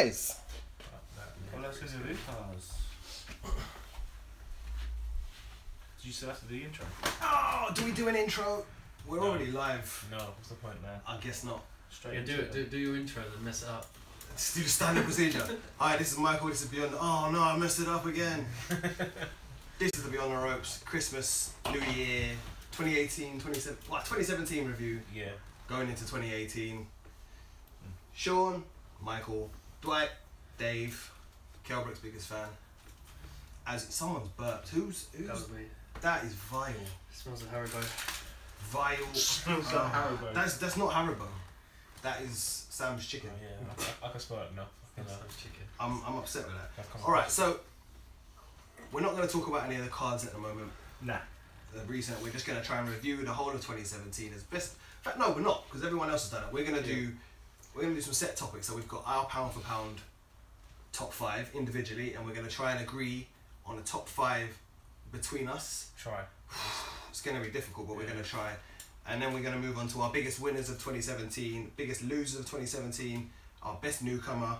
boys. Hola, señoritas. Did you still have to do the intro? Oh, do we do an intro? We're already live. No, what's the point now? I guess not. Straight Yeah, into it. do your intro and then mess it up. Let's do the standard procedure. Hi, this is Michael, this is Beyond. Oh no, I messed it up again. This is the Beyond the Ropes Christmas, New Year, 2018, 2017 review. Yeah. Going into 2018. Sean, Michael, Dwight, Dave, Kelbrick's biggest fan. As someone's burped. Who's That was me. that is vile. It smells of Haribo. Vile. Smells like Haribo. That's not Haribo. That is Sam's chicken. Oh, yeah, I can smell it now. That's chicken. I'm upset with that. Alright, so we're not going to talk about any of the cards at the moment. Nah. We're just going to try and review the whole of 2017 as best. In fact, no, we're not, because everyone else has done it. We're going to do some set topics. So we've got our pound for pound top 5 individually, and we're going to try and agree on the top 5 between us. Try. It's going to be difficult, but we're going to try. And then we're going to move on to our biggest winners of 2017, biggest losers of 2017, our best newcomer,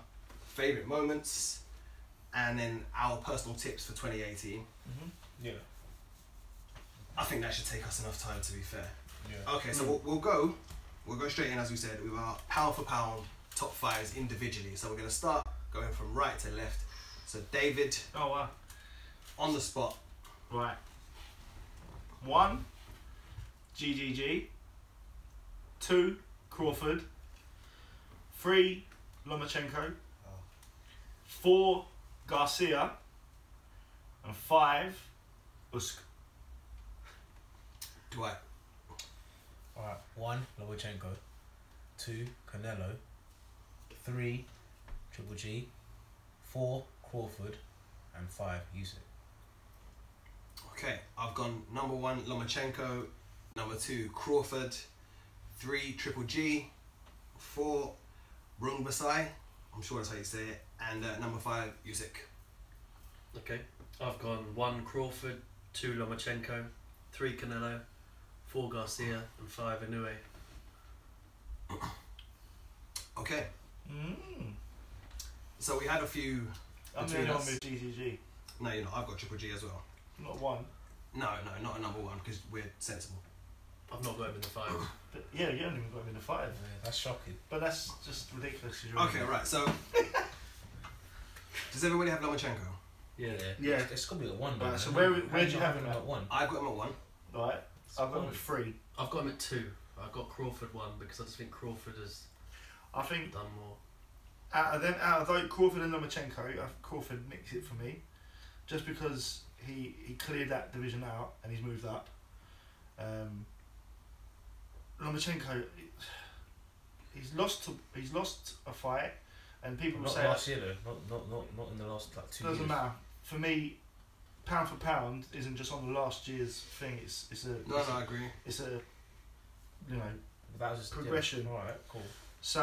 favourite moments, and then our personal tips for 2018. Yeah. I think that should take us enough time, to be fair. Yeah. Okay, so we'll go straight in, as we said, with our pound for pound top 5s individually. So we're going to start going from right to left. So David, Oh wow. on the spot. Right. 1, GGG. 2, Crawford. 3, Lomachenko. 4, Garcia. And 5, Usyk. Dwight. Alright, 1, Lomachenko. 2, Canelo. 3, Triple G. 4, Crawford. And 5, Usyk. Okay, I've gone number 1, Lomachenko. Number 2, Crawford. 3, Triple G. 4, Rungbasai. I'm sure that's how you say it. And number 5, Usyk. Okay. I've gone 1 Crawford, 2 Lomachenko, 3 Canelo, 4 Garcia, and 5 Inoue. Okay. So we had a few I'm between going on us. with GGG. No, you're not. I've got Triple G as well. Not 1. No, not a number 1, because we're sensible. I've not got him in the 5. But yeah, you haven't even got him in the 5. Yeah, that's shocking. But that's just ridiculous. 'Cause you're Okay, right, so does everybody have Lomachenko? Yeah. Yeah. It's got to be a 1. Right, though, so isn't where it? do you How'd have him at at? 1? I've got him at 1. Right. I've got him at 3. I've got him at 2. I've got Crawford 1 because I just think Crawford has I think done more. out of like Crawford and Lomachenko, Crawford nicks it for me, just because he cleared that division out and he's moved up. Lomachenko, he's lost a fight, and people will Not say last year though. Not in the last like 2 years. doesn't matter. For me, pound for pound isn't just on the last year's thing. It's No, I agree. It's a That was just progression. Yeah. Alright, cool. So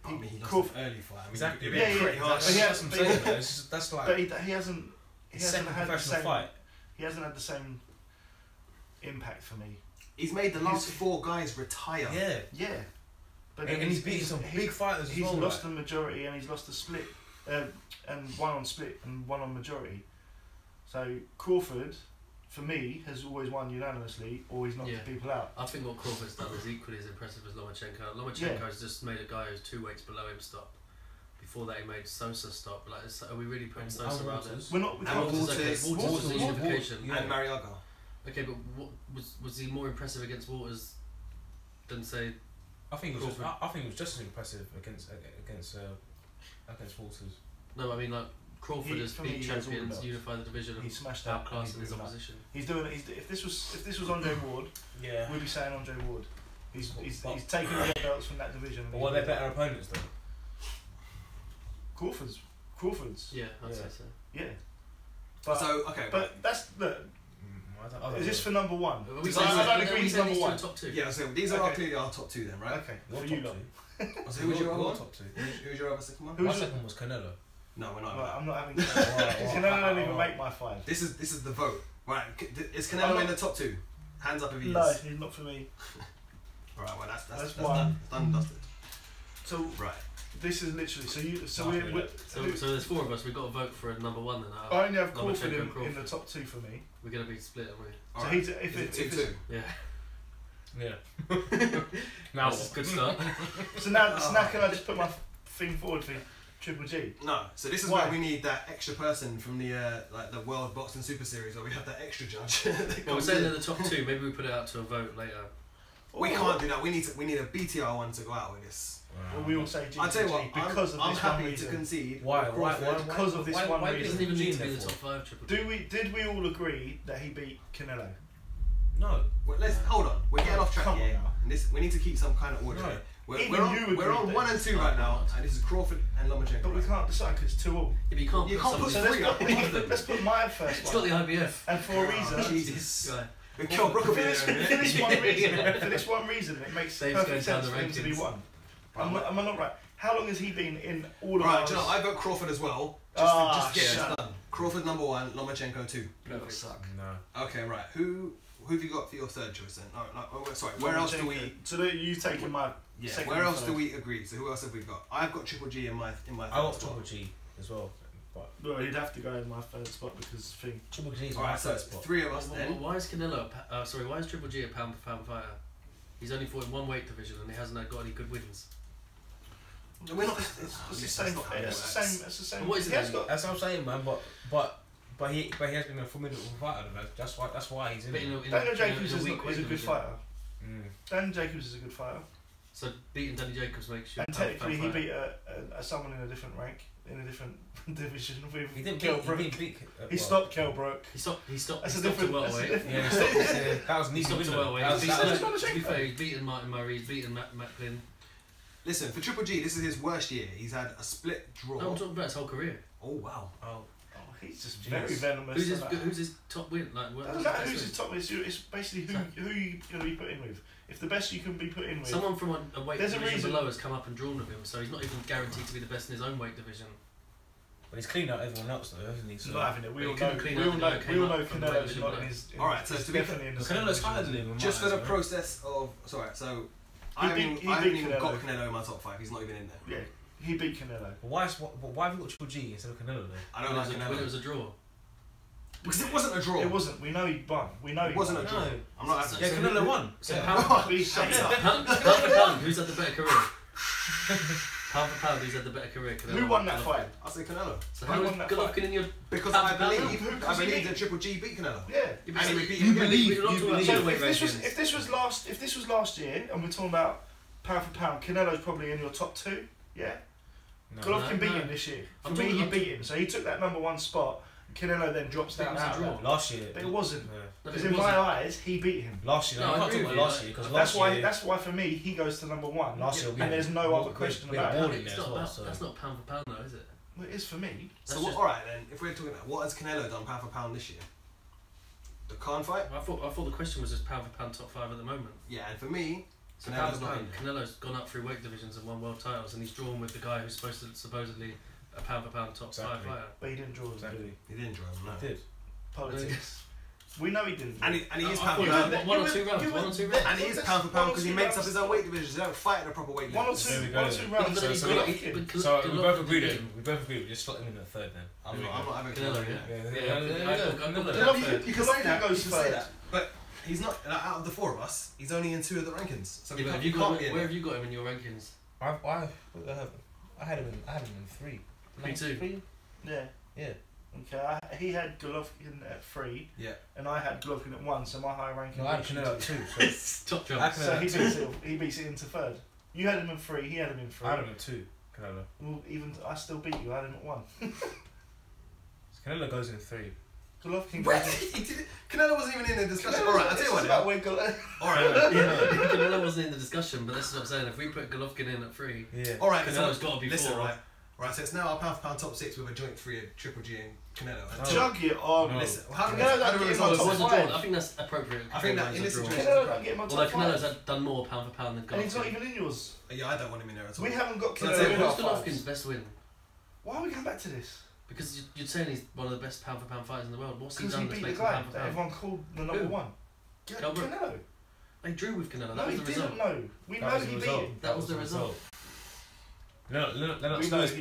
I mean, he lost Crawford, an early fight. I mean, Exactly. it'd be Yeah, pretty yeah. hard. But he That's has- what I'm saying, though. That's like but he hasn't second had the professional same fight. He hasn't had the same impact for me. He's made the last 4 guys retire. Yeah. Yeah, but And he's beaten some big fighters as He's well. lost like. the majority and he's lost the split, and 1 on split and 1 on majority. So Crawford, for me, has always won unanimously, or he's knocked Yeah. people out. I think what Crawford's done is equally as impressive as Lomachenko. Lomachenko's just made a guy who's 2 weights below him stop. Before that, he made Sosa stop. Like, are we really putting Sosa around him? We're not. We And can't. Walters, Okay, Walters was a unification. Yeah. And Mariaga. Okay, but what, was he more impressive against Waters than say? I think it was Crawford. I think it was just as impressive against Walters. No, I mean like Crawford has for me, beat he has all the champions, belts. unified the division, He and smashed out outclassed and his he's moving up. opposition. He's doing. If this was Andre Ward, Yeah. we'd be saying Andre Ward. He's But- taken the belts from that division. But what are their better opponents though? Crawford's. Yeah, I'd Yeah. say so. Yeah. But So, okay. but that's look. I don't Is this know. for number 1? But we So said- I don't we agree he's said number these two 1. are top 2. yeah, so these are Okay. clearly our top 2 then, right? Okay. Your For top you lot. 2. So who was your other one? top 2? Who's your other second one? Who's My your- second was Canelo. No, we're not. Right, I'm not having. Wow, Canelo wow, don't even wow. make my 5. This is the vote. Right, is I'm Canelo not- in the top 2? Hands up if he is. No, he's not for me. Alright, well that's That's done. one. Done and dusted. So Right. this is literally so Nothing we're So there's 4 of us. We've got to vote for a number 1 then. I only have Lomachenko Crawford and in the top 2 for me. We're gonna be split, aren't we? So Alright. he's if Is it's it 2-2? Yeah. Yeah. Now That's a good start. so now can I just put my thing forward for Triple G? No. So this is Why? where we need that extra person from the like the World Boxing Super Series, where we have that extra judge. that Well, we're comes saying in. they're the top 2. Maybe we put it out to a vote later. We can't do that. We need a BTR one to go out with this. Well, we all say G I tell you what, because I'm of this happy one to reason. concede. Why? Crawford. Because of this one why It reason. doesn't even need to be Gene the top therefore? 5 Triple G. Did we all agree that he beat Canelo? No. Well, let's hold on. We're getting off track Come on here. now. And we need to keep some kind of order. No. Here. Even We're you on, we're agreed on that 1 and 2 right now, and this is Crawford and Lomachenko. But we can't decide because it's 2 all. Yeah, but you can't You put can't put somebody- three up. Let's put my first It's got one. the IBF. And for a reason. Jesus. Guy. And Kell Brook will For be this, there in a for minute. this one reason, for this one reason, it makes Dave's perfect going sense down for the him to be rankings. one. Am I not right? How long has he been in all of Right, ours? do you know, I vote Crawford as well. Just to get shut this done. Crawford number 1, Lomachenko 2. Perfect. Suck. No. Okay, right. Who have you got for your third choice then? Sorry. Where else do we? So that you've taken my Yeah. second. Where and else do third. we agree? So who else have we got? I've got Triple G in my third I got spot. Triple G as well. But Well, he'd have to go in my third spot because thing. Triple G is All my right, so third it's spot. 3 of us then. Why is Canelo? Why is Triple G a pound for pound fighter? He's only fought in 1 weight division and he hasn't got any good wins. We're not. It's the that's same. not how it It's the works. same. It's the same. But what is He it has then? got. That's what I'm saying, man. But he has been a formidable fighter. That's why he's in. But it. Daniel Jacobs is weak a weight good division. fighter. Mm. Daniel Jacobs is a good fighter, So beating Danny Jacobs makes you. and a pound for technically he pound beat someone in a different rank, in a different division with He didn't Kell beat. Brook. He didn't beat. He stopped Kell Brook. fighter. He stopped. That's He a stopped different. at That's a welterweight. different. Yeah, he stopped, that was an He easy stopped win. at welterweight. That was- He's that was- Lomachenko. To be fair, he's beaten Martin Murray. He's beaten Matt Glynn. Listen, for Triple G, this is his worst year. He's had a split draw. No, I'm talking about his whole career. Oh wow. Oh, Oh, he's just Jeez. very venomous. Who's his top win? Like, what, Doesn't matter who's his top. It's basically who you going to be put in with. If the best you can be put in with. Someone from a weight There's a division reason- below has come up and drawn with him, so he's not even guaranteed to be the best in his own weight division. but he's cleaned out everyone else though, hasn't he? He's So not having it. We But all he know. couldn't clean We out all the know. guy who We came all know up from Canelo's weight not division in his. All right, so he's to be definitely in the same Canelo's higher division. than him. Just for the process of so I haven't he even beat got Canelo. Canelo in my top 5. He's not even in there. Yeah, he beat Canelo. Why have you got Triple G instead of Canelo then? I don't like When it Canelo was a draw. because it wasn't a draw. It wasn't. We know he won. We know It he wasn't won. a draw. No. I'm not So- having Yeah, Canelo won. So Yeah. pound, We shut up. pound for pound, who's had the better career? Pound for pound, who's had the better career? Canelo Who won or that Golovkin? fight? I say Canelo So Who how won is that Golovkin in your? because Pound I for pound? believe Who- I because he believe beat- that Triple G beat Canelo. Yeah. Yeah, And he but repeated you again. believe. We're not you talking about believe. So middleweight if this was rankings. last year, and we're talking about pound for pound, Canelo's probably in your top 2. Yeah. No. Golovkin beat no. him this year. For I'm me, talking- he I'm beat him. So he took that number 1 spot. Canelo then drops It down was a out. draw. of that. Last year. But it wasn't. Yeah. No, Because it in my wasn't. eyes, he beat him. Last year. No, No, I I can't agree talk with about you, last like- year because That's last year. That's why for me he goes to number 1. Last year we and there's no other question we about had it. Wall in It's there as not well. about- So That's not pound for pound though, is it? Well, it is for me. So That's just- all right then, if we're talking about what has Canelo done pound for pound this year? The Khan fight? I thought the question was just pound for pound top 5 at the moment. Yeah, and for me, So pound Canelo's for not pound, in there. Canelo's gone up through weight divisions and won world titles, and he's drawn with the guy who's supposedly a pound for pound top 5 Exactly. fighter. But he didn't draw exactly. He didn't draw him, no. He did. politics. We know he didn't. And he is I pound for thought pound. one or two rounds. And he is pound for pound because he makes up his own weight divisions. They don't fight at a proper weight One or limit. two, There we one or go two then. rounds. So- But so- Golovkin- So we both agreed it. We both agreed. We just slot him in the third then. I'm not having Canelo, Canelo. yeah. Yeah, Yeah, yeah, I yeah, got Canelo. that Golovkin- third. You can say that. goes You can say third. that. But he's not out of the 4 of us. He's only in 2 of the rankings. So Yeah, we but can't, have you got, can't be in where there. have you got him in your rankings? I had him in 3. Me too. 3? Yeah. Yeah. Okay, he had Golovkin at 3, Yeah. and I had Golovkin at 1, so my high ranking. No, I had beats you Canelo at two. 2. So It's top I jump. had So Canelo he beats it into 3rd. You had him in 3, he had him in 3. I had him at 2. Canelo. Well, even I still beat you. I had him at 1. Canelo goes in 3. Golovkin. Where did he did it? Canelo wasn't even in the discussion. Alright, I'll tell you what about now. where Alright. Yeah, Canelo wasn't in the discussion, but this is what I'm saying. If we put Golovkin in at 3, Yeah. Alright, Canelo's got to be listen, 4. right. Right, so it's now our pound for pound top 6 with a joint 3 of Triple G and Canelo. Oh. Jug it on. No. Listen, how do we Canelo don't how do we get resolve my It top was this? a five. draw. I think that's appropriate. I think that It in was this a draw. situation- Canelo don't get my top Although 5. Canelo's had done more pound for pound than Golovkin. And he's not even in yours. Yeah, I don't want him in there at all. We haven't got So I'll tell Canelo you in what, our Who's Golovkin's fives. best win? Why are we going back to this? Because you're saying he's one of the best pound for pound fighters in the world. What's he Because he done that's beat the making guy pound for that pound? everyone called the number Who? 1. Kell Brook. Canelo. They drew with Canelo. No, That was he the result. didn't know. We That know was he the beat result. him. That was the result. Lennox Lewis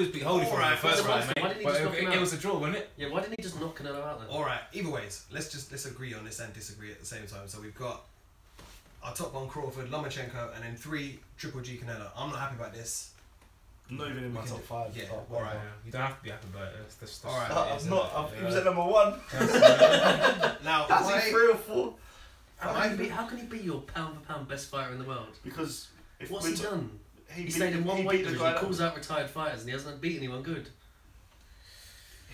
beat Holy for the first round, mate. Why didn't he But just knock him it out? was a draw, wasn't it? Yeah, why didn't he just knock Canelo out then? Alright, either ways, let's agree on this and disagree at the same time. So we've got our top one Crawford, Lomachenko, and then 3 Triple G Canelo. I'm not happy about this. Not even in my top 5. Yeah, top alright. You don't have to be happy about it. That's Alright. I'm not. He was at number 1. Now, Has why, he 3 or 4? How can he be your pound for pound best fighter in the world? Because if What's he done? He beat stayed in the- one he weight beat the division. guy He calls out retired fighters, and he hasn't beat anyone good.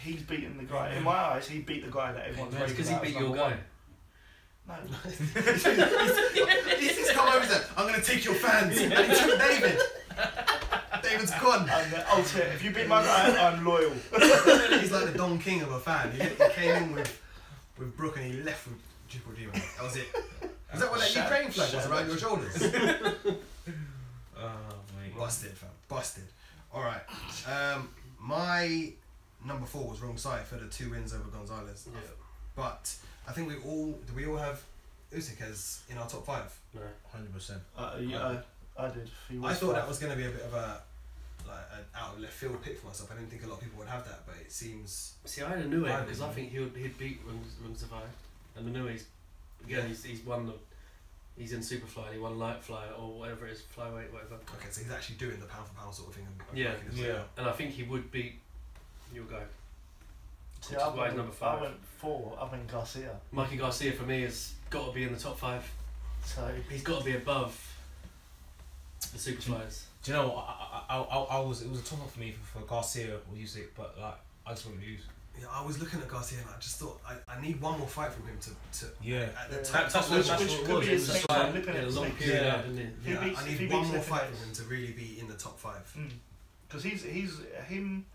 He's beaten the guy. In my eyes, he beat the guy that everyone's It's raving because he about beat as your number guy. 1. No. he's come over there, I'm going to take your fans. And he took David. David's gone. I'm the ultimate. If you beat my guy, I'm loyal. He's like the Don King of a fan. He came in with Brooke and he left with Triple G. That was it. Is that what that Ukraine flag was around your shoulders? Oh, mate. Busted, fam. Busted. Alright. My number 4 was wrong side for the 2 wins over Gonzalez. Yeah. But I think we all have Usyk as in our top 5? No. 100%. I did. I thought that was going to be a bit of an out of left field pick for myself. I didn't think a lot of people would have that, but it seems. See, I had a new I because I didn't. think he'd beat Rungzavai. And the new he's won the. He's in Superfly and he won Light Fly or whatever it is, flyweight, whatever. Okay, so he's actually doing the pound for pound sort of thing. And Yeah. making his way Yeah. up. And I think he would beat your guy. See, Which is why he's number 5. I went 4. I went Garcia. Mikey Garcia for me has got to be in the top 5. So He's got to be above the Superflies. Do you know what? It was a tough up for me for Garcia or Usyk, but like I just wouldn't use. Yeah, I was looking at Garcia and I just thought I need one more fight from him to Yeah. at the Yeah. top. That's which what could it be was. his It was next like- one. Looking yeah, at a his long next period Yeah. out, didn't it? He Yeah, beats- I if need he one beats more Lefebvre- fight from him to really be in the top 5. Because him,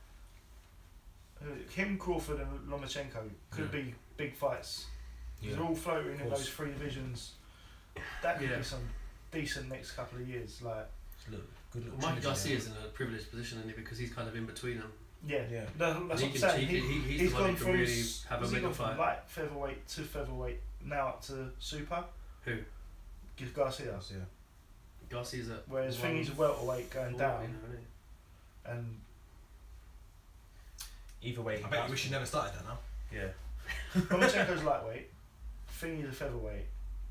Crawford and Lomachenko could be big fights. Yeah. They're all floating in Of course. those 3 divisions. That could Yeah. be some decent next couple of years. Like, Good little Mikey trilogy Garcia's in a privileged position, isn't he? Because he's kind of in between them. yeah, Yeah. That's And what he I'm can- saying. he's He's the one gone who can from really have a has he bigger gone from fight. light featherweight to featherweight now up to super. Who? Garcia. Yeah. Garcia's at. Whereas Thingy's welterweight going 140 down, now, isn't he? and Either way. I bet you wish you never started that now. Yeah. Lomachenko's lightweight. Thingy's a featherweight,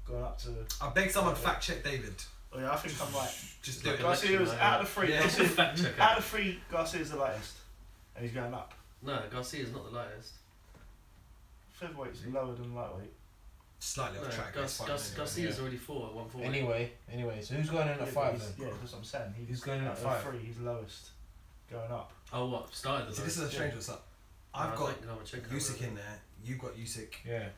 going up to. I beg someone fact check David. Oh yeah, I think I'm right. Just do Like it. Garcia was election, out of the 3. Yeah. Garcia- Fact checker. out of 3, Garcia's the lightest, and he's going up. No, Garcia's not the lightest. Featherweight's lower than lightweight. Slightly No, off track. it's fine anyway. Garcia's yeah. already 4 at 140. Anyway, so who's going in at 5 then? Yeah, that's what I'm saying. Who's going in out at of 5? 3, he's lowest, going up. Oh, what? Started the See, this is a strange one. So I've got Usyk in there. You've got Usyk. Yeah.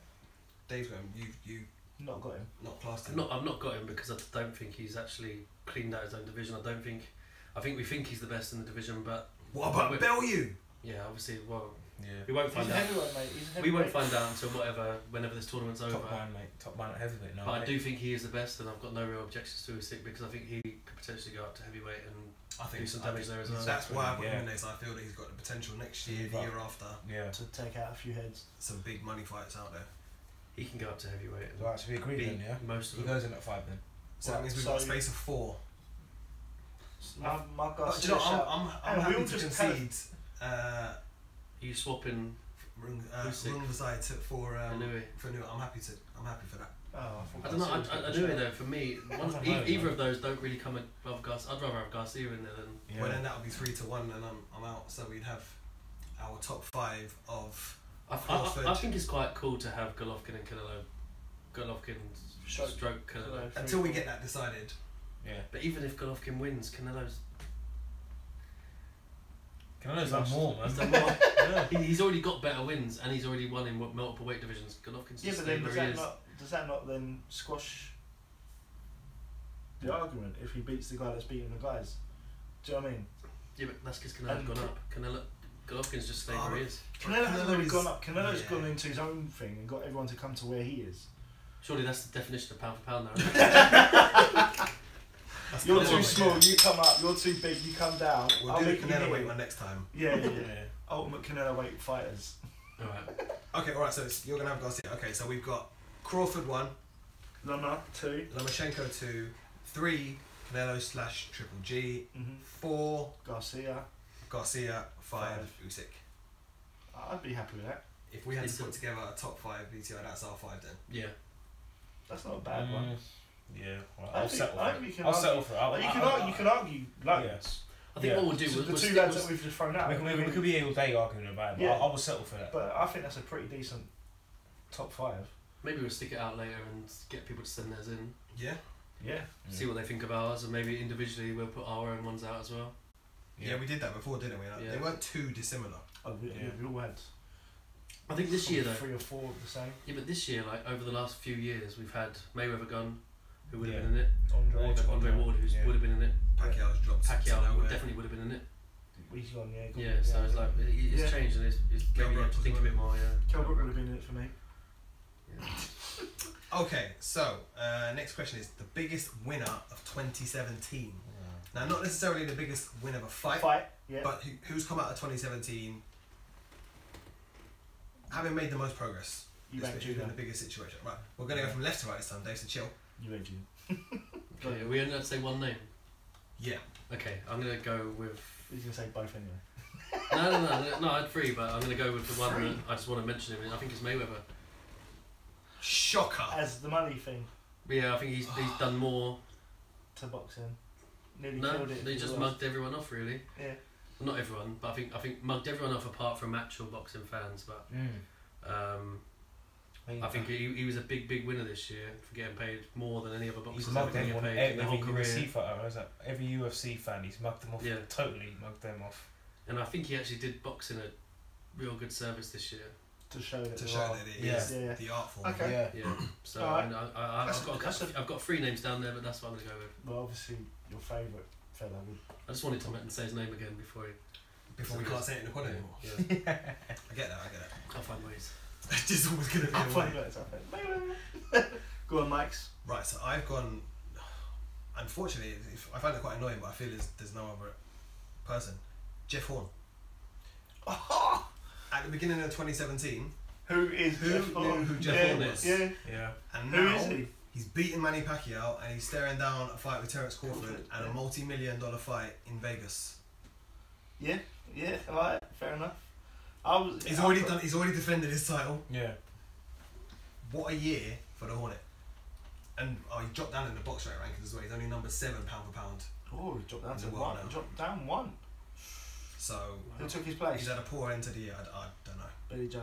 Dave's got him. You Not got him. not classed I've him. not got him because I don't think he's actually cleaned out his own division. I think we think he's the best in the division, but What about Bellew? yeah, obviously, well, Yeah. we won't He's find a out. heavyweight, mate. He's a We won't heavyweight. find out until whenever this tournament's over. Top man, mate. Top man at heavyweight now. But I mate. do think he is the best, and I've got no real objections to Usyk because I think he could potentially go up to heavyweight and I do think some I damage think there as well. That's why I've got him Yeah. in there. So I feel that he's got the potential next year, the But- year after. Yeah. To take out a few heads. Some big money fights out there. He can go up to heavyweight and Right, so we agree beat then, yeah? most of He them. goes in at 5 then. So that Right, means we've so got a space of 4. My But Garcia. do you know, I'm And we happy all to just had a- concede. You swapping Usyk. Wrong side for Anouilh. for New. I'm happy for that. Oh, I don't know. I do it though. For me, don't know, either man. of those don't really come above Garcia. I'd rather have Garcia in there than. Yeah. Well, then that would be 3-1, and I'm out. So we'd have our top 5 of. I Crawford. think it's quite cool to have Golovkin and Canelo. Golovkin stroke Canelo. Until we get that decided. Yeah. But even if Golovkin wins, Canelo's Canelo's done more, man. he's done more. Yeah. He's already got better wins, and he's already won in multiple weight divisions. Golovkin's Yeah, just but then stayed does where he that, is. does that not then squash the argument if he beats the guy that's beating the guys? Do you know what I mean? Yeah, but that's because Canelo's And gone up. Golovkin's just stayed Oh, where he is. Canelo hasn't really Canelo's- gone up. Canelo's yeah. gone into his own thing and got everyone to come to where he is. Surely that's the definition of pound for pound now. Isn't it? That's You're the too one, small, yeah. you come up. You're too big, you come down. We'll I'll do the make you Canelo here. weight one next time. Yeah, yeah, yeah. Yeah. Ultimate Canelo weight fighters. Alright. Okay, alright, so you're going to have Garcia. Okay, so we've got Crawford 1, Loma 2. Lomachenko 2, 3, Canelo / Triple G. Mhm. 4, Garcia. 5, Five. Usyk. I'd be happy with that. If we had It's to put together a top 5 BTR, that's our 5 then. Yeah. That's not a bad one. Yeah, well, I I'll think- settle I for think it. you can I'll argue- settle for it. You can argue loads. I think Yeah. what we'll do, The we'll two stick- lads we'll that we've just thrown out. We could be here all day arguing about it, but Yeah. I will settle for that. But I think that's a pretty decent top 5. maybe we'll stick it out later and get people to send theirs in, Yeah? Yeah. see what they think of ours, and maybe individually we'll put our own ones out as well. Yeah, we did that before, didn't we? Like, Yeah. They weren't too dissimilar. Oh, we all had I think this year though, 3 or 4 of the same. yeah, but this year, like over the last few years, we've had Mayweather gone, who would have Yeah. been in it. Andre. We've had Andre Ward, who Yeah. would have been in it. Pacquiao's dropped. to Pacquiao nowhere. definitely would have been in it. He's gone, yeah. Yeah, so it's like it's Yeah. changed, and it's maybe you have to think a bit more. Yeah. Kelbrook would have been in it for me. Okay, so next question is the biggest winner of 2017. Now, not necessarily the biggest win of a fight, Yeah. but who's come out of 2017 having made the most progress? You This went who's been Judah. the biggest situation. Right, we're going to go from left to right this time, Dave, so chill. You went Judah. Okay, are we only allowed to say one name? Yeah. Okay, I'm gonna go with. He's going to say both anyway. No, I had 3, but I'm gonna go with the one that I just want to mention him. I think it's Mayweather. Shocker. As the money thing But yeah, I think he's done more. to boxing. Nearly No, killed it. they just mugged everyone off really. Yeah. Well, not everyone, but I think mugged everyone off apart from actual boxing fans. But I think he was a big winner this year for getting paid more than any other boxer. He's mugged getting everyone, paid in the every whole career. UFC fighter, every UFC fan, he's mugged them off. Yeah. Totally mugged them off. And I think he actually did boxing a real good service this year. To show that. To there show are- that it is Yeah. the art form. Okay. Yeah. Yeah. So Alright. I've got 3 names down there, but that's what I'm gonna go with. Well, obviously, your favourite fella would. I just wanted to say his name again before he. Before we can't say it in the pod anymore. Yeah. I get that. I'll find ways. It's just always going to be I'll a find way. words, I think. Go on, Mike's. Right, so I've gone. Unfortunately, I find it quite annoying, but I feel there's no other person. Jeff Horn. At the beginning of 2017, Who is Who Jeff knew Horn? who Jeff Yeah, Horn was? Yeah. Yeah. and Who now is he? he's beaten Manny Pacquiao and he's staring down a fight with Terence Crawford Crawford, and a yeah. multi-million-dollar fight in Vegas. Yeah, alright, fair enough. He's already defended his title. Yeah. What a year for the Hornet. And he dropped down in the box rate rankings as well. He's only number 7 pound for pound. Oh, he dropped down He's to a world 1. now. He dropped down 1. So Who took his place? he's had a poor end to the year. I don't know. Billy Joe.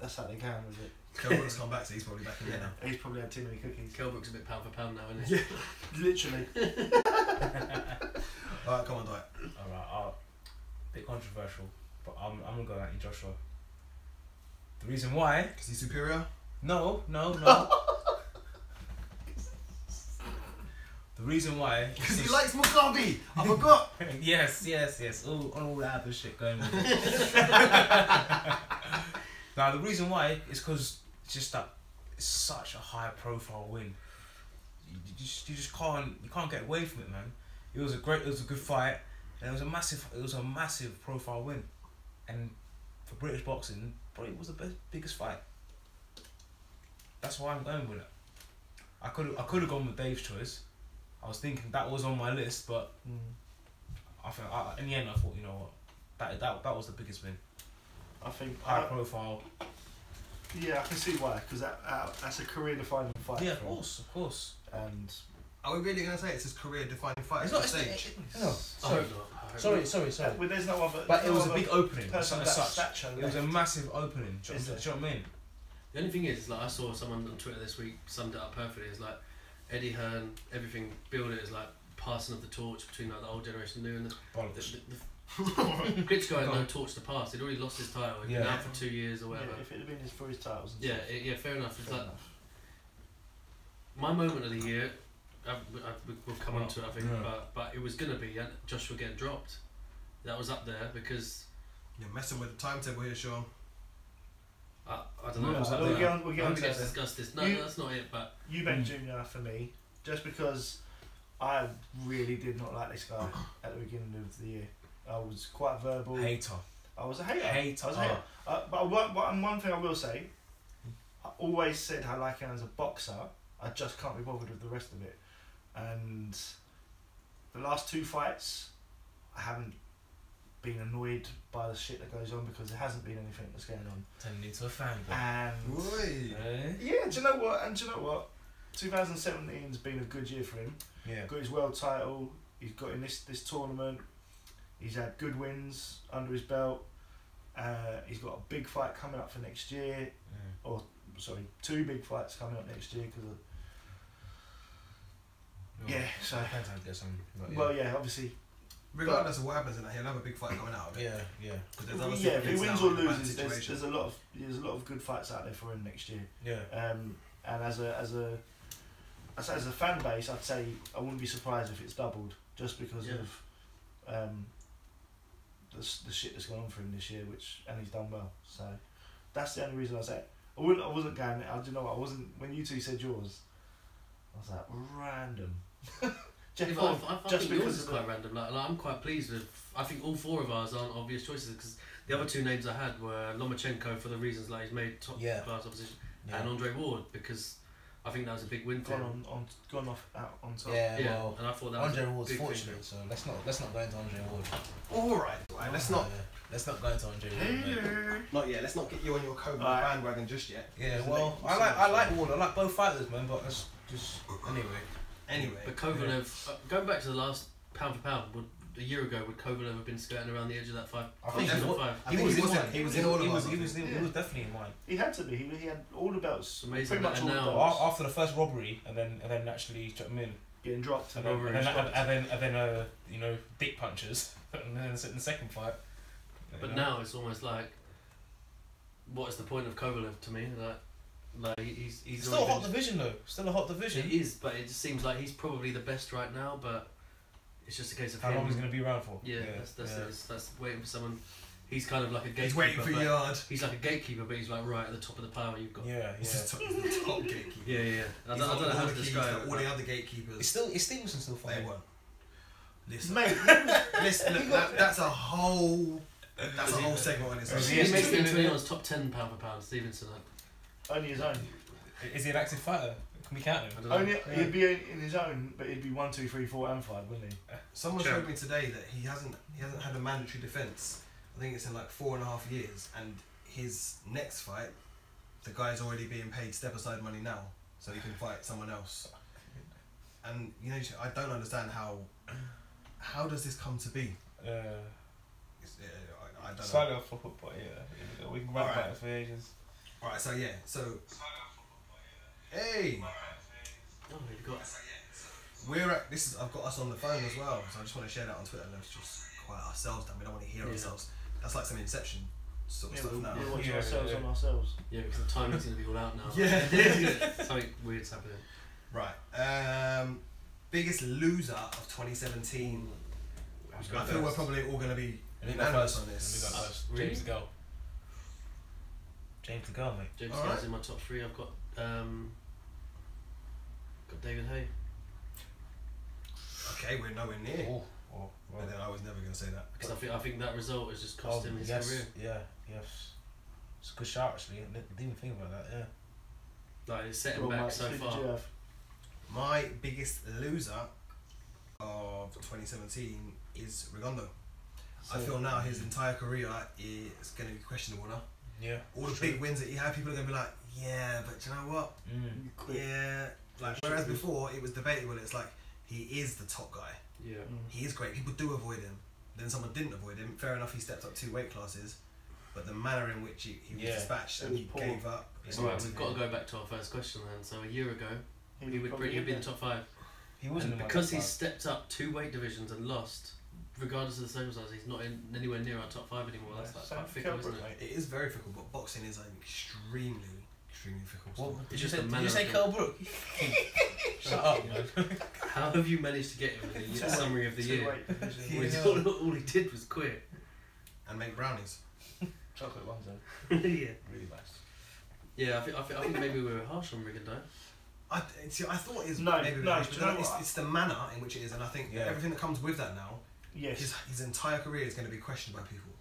That's how they can with it. Kelbrooks come back, so he's probably back in there now. He's probably had too many cookies. Kelbrook's a bit pound for pound now, isn't he? Yeah. Literally. Alright, come on, Dwight. Alright, bit controversial, but I'm gonna go at you, Joshua. The reason why? Because he's superior? No. The reason why? Because he likes Mugabe! I forgot! yes. All that other shit going with it. Now the reason why is because it's just that it's such a high profile win. You just can't get away from it, man. It was a good fight, and it was a massive profile win, and for British boxing, probably was the biggest fight. That's why I'm going with it. I could have gone with Dave's choice. I was thinking that was on my list, but I think in the end I thought, you know what, that was the biggest win. I think. High profile. Yeah, I can see why, because that's a career-defining fight. Yeah, for of him. course. And Are we really going to say it's his career-defining fight It's at not. this stage? No. I hope not. I hope Sorry. but there's no other. But it no was a other big opening. person As of that such, stature it was a left. massive opening. Do you Is know it? what I mean? The only thing is, like, I saw someone on Twitter this week summed it up perfectly. It's like Eddie Hearn, everything, build it as like passing of the torch between like the old generation and new. And Bollocks. Klitschko had no torch to pass. He'd already lost his title. He'd been Yeah. out for 2 years or whatever. Yeah, if it had been for his titles. And Yeah, stuff, fair enough. It's fair like enough. my moment of the year. We'll come on to it, I think, Yeah. but it was gonna be Joshua getting dropped. That was up there because You're messing with the timetable here, Sean. I don't know. Yeah, what's up we'll there. get on- we'll get I on hope to we that get to then. discuss this. No, You- that's not it. But Eubank Jr. for me, just because I really did not like this guy at the beginning of the year. I was quite verbal. Hater. I was a hater. Hater. I was a hater. But one thing I will say, I always said I like him as a boxer. I just can't be bothered with the rest of it. and the last 2 fights, I haven't been annoyed by the shit that goes on because there hasn't been anything that's going on. Turning into a fan. And yeah, do you know what? 2017's been a good year for him. Yeah. Got his world title. He's got in this tournament. He's had good wins under his belt. He's got a big fight coming up for next year. Or sorry, 2 big fights coming up next year because of. Yeah, so. Depends how it gets on. Well, yeah, obviously. Regardless of what happens in that, he'll have a big fight coming out of it. Yeah. Yeah, if he wins or loses, there's a lot of good fights out there for him next year. Yeah. And as a fan base, I'd say I wouldn't be surprised if it's doubled just because of the shit that's gone on for him this year, and he's done well. So that's the only reason I say it. I wasn't going. I don't know. I wasn't when you two said yours. I was like random. I think yours is quite random. Like I'm quite pleased with. I think all 4 of ours aren't obvious choices because the other 2 names I had were Lomachenko for the reasons like he's made top class opposition, and Andre Ward because I think that was a big win for him. Gone off out on top. Yeah, well, and I thought that Andre was Ward's fortunate, so let's not go into Andre Ward. All right, let's not go into Andre Ward. Not yet. Let's not get you on your Cobra bandwagon just yet. Yeah, well, I like Ward. I like both fighters, man. But that's just anyway. But Kovalev, going back to the last pound for pound, a year ago would Kovalev have been skirting around the edge of that 5? I think he was in all of us. He was definitely in mine. He had to be. He had all the belts. Amazing. Pretty much all the now, belts. After the first robbery, and then actually shut him in. Getting dropped. And then dick punches, and then in the second fight. But now it's almost like, what is the point of Kovalev to me? Like he's still a hot division though. Still a hot division. It is, but it just seems like he's probably the best right now. But it's just a case of how long he's going to be around for. Yeah, that's waiting for someone. He's kind of like a gatekeeper. He's waiting for yard. He's like a gatekeeper, but he's like right at the top of the pile. You've got. He's the top gatekeeper. Yeah. I don't know how to describe it. All the other gatekeepers. Is Stevenson still fighting? They won't. Listen, mate. Listen, that's a whole segment on its own. He makes me into anyone's top 10 pound for pound. Stevenson. Only his own. Is he an active fighter? Can we count him? He'd be in his own, but he'd be 1, 2, 3, 4, and 5, wouldn't he? Someone showed me today that he hasn't had a mandatory defence. I think it's in like 4.5 years, and his next fight, the guy's already being paid step aside money now, so he can fight someone else. And I don't understand how does this come to be? I don't know. Slightly off topic, but yeah, we can run about it for ages. Alright, so hey! Oh, you've got. I've got us on the phone as well, so I just want to share that on Twitter. Let's just quiet ourselves down. We don't want to hear ourselves. That's like some Inception sort of stuff now. We're watching ourselves on ourselves. Yeah, because the timing's going to be all out now. Yeah. Something weird's happening. Right. Biggest loser of 2017. I feel we're probably all going to be unanimous on this. James the Girl. James the Girl, mate. James the Girl's in my top 3. I've got David Hay. Okay, we're nowhere near. But then I was never going to say that. Because I think that result has just cost him his career. Yeah, yes. It's a good shout actually. I didn't even think about that, yeah. Like, it's set him back so far. My biggest loser of 2017 is Rigondo. I feel now his entire career is going to be questionable now. Yeah. All the big wins that he had, people are going to be like, yeah, but do you know what? Yeah. Like, whereas before, it was debatable. It's like, he is the top guy. Yeah. He is great. People do avoid him. Then someone didn't avoid him. Fair enough, he stepped up 2 weight classes. But the manner in which he was dispatched and he gave up. Alright, we've got to go back to our first question then. So a year ago, he'd be in the top 5. He wasn't because he's stepped up 2 weight divisions and lost. Regardless of the circumstances, he's not anywhere near our top 5 anymore. That's like quite fickle, isn't it? It is very fickle, but boxing is an extremely fickle sport. Did you say Carl Brook? Shut up, man. How have you managed to get him in the summary of the year? All he did was quit. And make brownies. Chocolate ones though. Really nice. Yeah, I think maybe we were harsh on Rigondo. I thought it's it's the manner in which it is, and I think everything that comes with that now. Yes. His entire career is going to be questioned by people.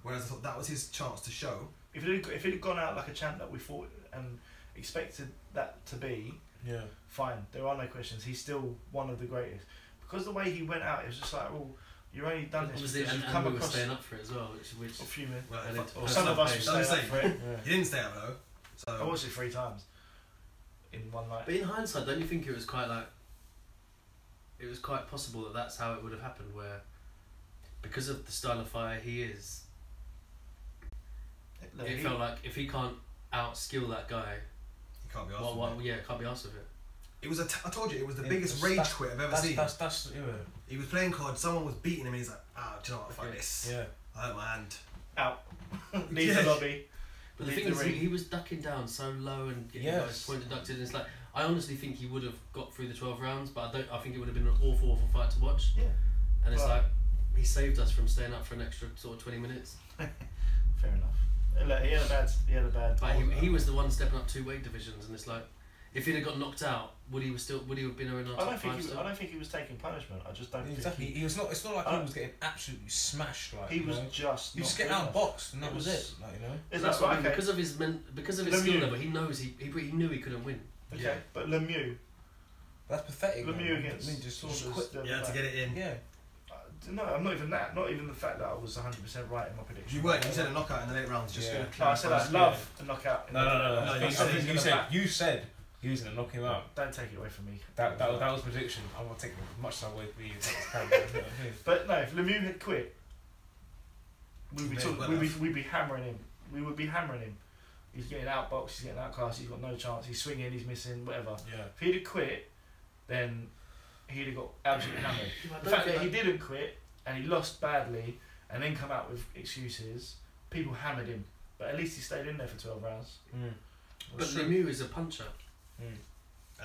Whereas I thought that was his chance to show. If it had gone out like a champ that we thought and expected that to be, Yeah. Fine, there are no questions. He's still one of the greatest. Because the way he went out, it was just like, well, you've only done this because you've come we were across... staying up for it as well, which A few minutes. Well, Or some of us were staying up for it. You didn't stay up though. So. I watched it 3 times in one night. But in hindsight, don't you think it was quite like... It was quite possible that that's how it would have happened, where... Because of the style of fighter he is, it felt like if he can't out-skill that guy... He can't be asked with it. Can't be asked with it. It was I told you, it was the biggest rage quit I've ever seen. That's He was playing cards, someone was beating him and he's like, do you know what, fuck Okay. this. Yeah. I hurt my hand. Out. Leave the lobby. But the thing is, he was ducking down so low and getting guys point deducted. And it's like, I honestly think he would have got through the 12 rounds, but I think it would have been an awful fight to watch. Yeah. And it's like, he saved us from staying up for an extra sort of 20 minutes. Fair enough. Look, he had a bad. But he was the one stepping up 2 weight divisions, and it's like, if he'd have got knocked out, would he have been in our top 5 still? I don't think he was taking punishment. I just don't exactly. think he was not. It's not like he was getting absolutely smashed. Like he was just. He was getting outboxed, and that was it. Like, you know. That's what I mean. Because of his skill level, he knows he knew he couldn't win. Okay, but Lemieux. That's pathetic. Lemieux against. I mean, just quit. Yeah, to get it in. Yeah. No, I'm not even that. Not even the fact that I was 100% right in my prediction. You weren't. You said a knockout in the late rounds. Just gonna. No, I said I love a knockout. No. You said he was gonna knock him out. Don't take it away from me. That was prediction. I'm gonna take as much as away from you. But no, if Lemieux had quit, we'd be hammering him. We would be hammering him. He's getting outboxed. He's getting outclassed. He's got no chance. He's swinging. He's missing. Whatever. Yeah. If he'd have quit, then he'd have got absolutely hammered. The fact that he didn't quit and he lost badly and then come out with excuses, people hammered him. But at least he stayed in there for 12 rounds. But Lemieux is a puncher. And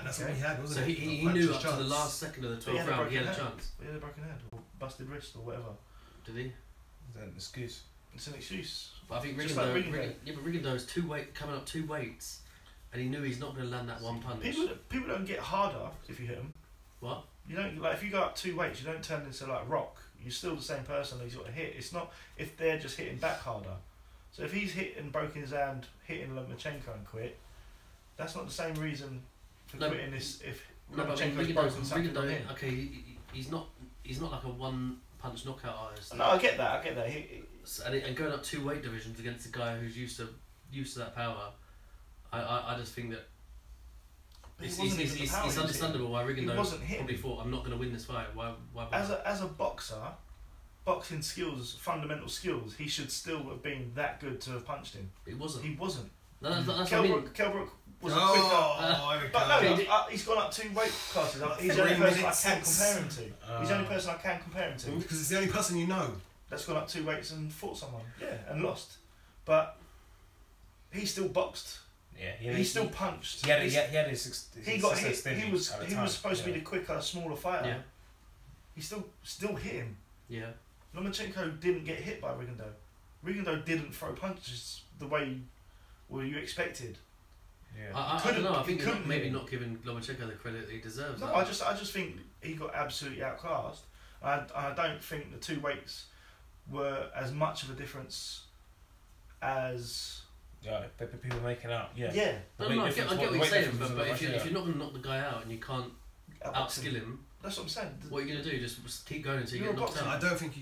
that's what he had, wasn't it? So he knew up to the last second of the 12th round he had a chance. He had a broken hand or busted wrist or whatever. Did he? Is that an excuse? It's an excuse. But I think Rigondeaux's coming up 2 weights, and he knew he's not going to land that one punch. People don't get harder if you hit them. What? You don't, like, if you go up 2 weights, you don't turn into like Rock. You're still the same person that he's got to hit. It's not if they're just hitting back harder. So if he's hit and broken his hand, hitting Lomachenko and quit, that's not the same reason for quitting this. If Lomachenko's broken something on him. Okay, he's not like a one-punch knockout artist. No, I get that. And going up 2 weight divisions against a guy who's used to that power, I just think that it's understandable why Rigondeaux probably thought, I'm not going to win this fight. Why as a boxer, boxing skills, fundamental skills, he should still have been that good to have punched him. He wasn't. No, that's what Kell I mean. Brook was a quicker. But no, he's gone up 2 weight classes. He's the only person I can compare him to. He's the only person I can compare him to. Because it's the only person you know. That's gone up 2 weights and fought someone. Yeah, and lost. But he still boxed. Yeah, he still punched. He had his he got hit. He was supposed to be the quicker, smaller fighter. Yeah. He still hit him. Yeah. Lomachenko didn't get hit by Rigondeaux. Rigondeaux didn't throw punches the way you expected. Yeah. I don't know. I think maybe not giving Lomachenko the credit he deserves. No, I just think he got absolutely outclassed. I don't think the 2 weights were as much of a difference as. Yeah, people making out. Yeah. Yeah. No, I get what you're saying, but if you're not going to knock the guy out and you can't outskill him, that's what I'm saying. What are you going to do? Just keep going until you get knocked out? I don't think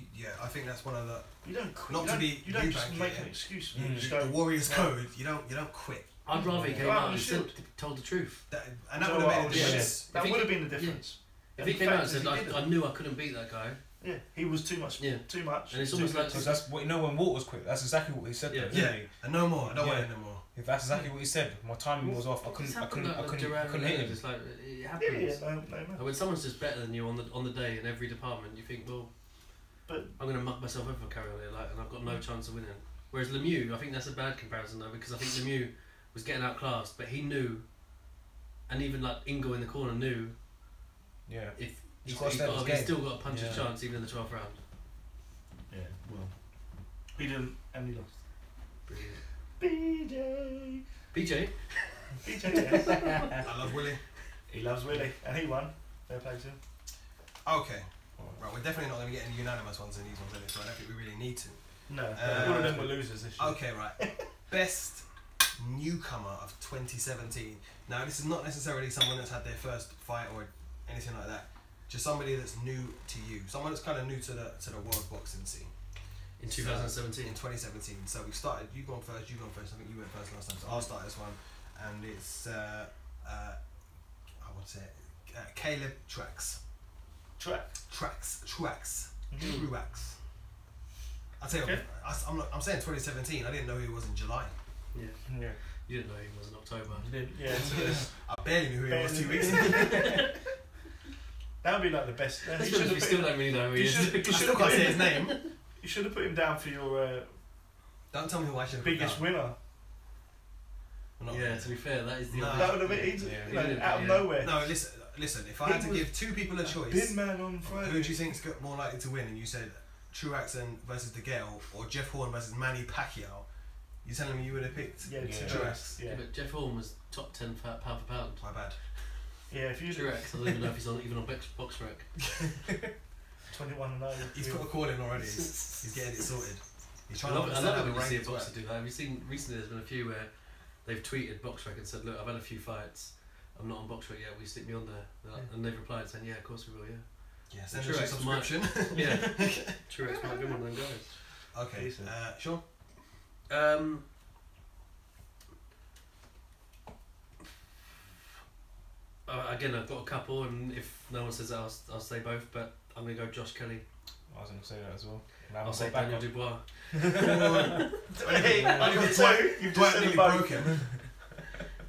I think that's one of the. You don't quit. You don't just make an excuse. The Warriors code. You don't quit. I'd rather he came out and told the truth. And that would have made a difference. That would have been the difference. If he came out and said, I knew I couldn't beat that guy. Yeah, he was too much. Yeah. Too much. And it's almost like that's what when Walters quit. That's exactly what he said. Yeah. And no more. I don't want it no more. If that's exactly what he said, my timing was off. I couldn't hit him. It's like it happens. No. When someone's just better than you on the day in every department, you think, well, but I'm going to muck myself up for carrying on here, and I've got no chance of winning. Whereas Lemieux, I think that's a bad comparison though, because I think Lemieux was getting outclassed, but he knew, and even like Ingo in the corner knew. Yeah. If he's still got a puncher's chance even in the 12th round. Yeah, well, he didn't, and he lost. Brilliant. PJ, yes. I love Willie. He loves Willie, and he won. Fair play to him. Okay. Right, we're definitely not going to get any unanimous ones in these ones, so I don't think we really need to. No, all of them were losers this year. Okay, right. Best newcomer of 2017. Now, this is not necessarily someone that's had their first fight or anything like that. Just somebody that's new to you. Someone that's kind of new to the world boxing scene. In 2017? In 2017. So we started, you gone first. I think you went first last time. So I'll start this one. And it's, I would say, Caleb Trax. Trax. I'll tell you, I'm saying 2017. I didn't know he was in July. Yeah. You didn't know he was in October. You didn't. Yeah. I barely knew who he was 2 weeks ago. That would be like the best. You still don't really know who he is. I still can't say his name. You should have put him down for your Don't tell me who I should have biggest put down. winner. Yeah, to be fair, that is the That would have been out of nowhere. No, listen. If I had to give two people a choice, Bin man on Friday. who do you think's more likely to win? And you said Truax versus De Gale or Jeff Horn versus Manny Pacquiao. You telling me you would have picked Truax? Yeah. But Jeff Horn was top 10 pound for pound. My bad. Yeah, if you Truax, I don't even know if he's even on BoxRec. 21-0. He's put a call in already. He's getting it sorted. He's trying I to love understand how it the when you see a rankings boxer work. do that. Have you seen recently? There's been a few where they've tweeted BoxRec and said, "Look, I've had a few fights. I'm not on BoxRec yet. Will you stick me on there?" And they've replied saying, "Yeah, of course we will. Yeah." Yeah, send us a subscription. Yeah, Truax might be one of them guys. Okay, Sean. Again, I've got a couple, and if no one says that, I'll say both. But I'm gonna go Josh Kelly. I was going to say that as well. I'll say Daniel Dubois. Hey, I got two. You've just said nearly both. broke him.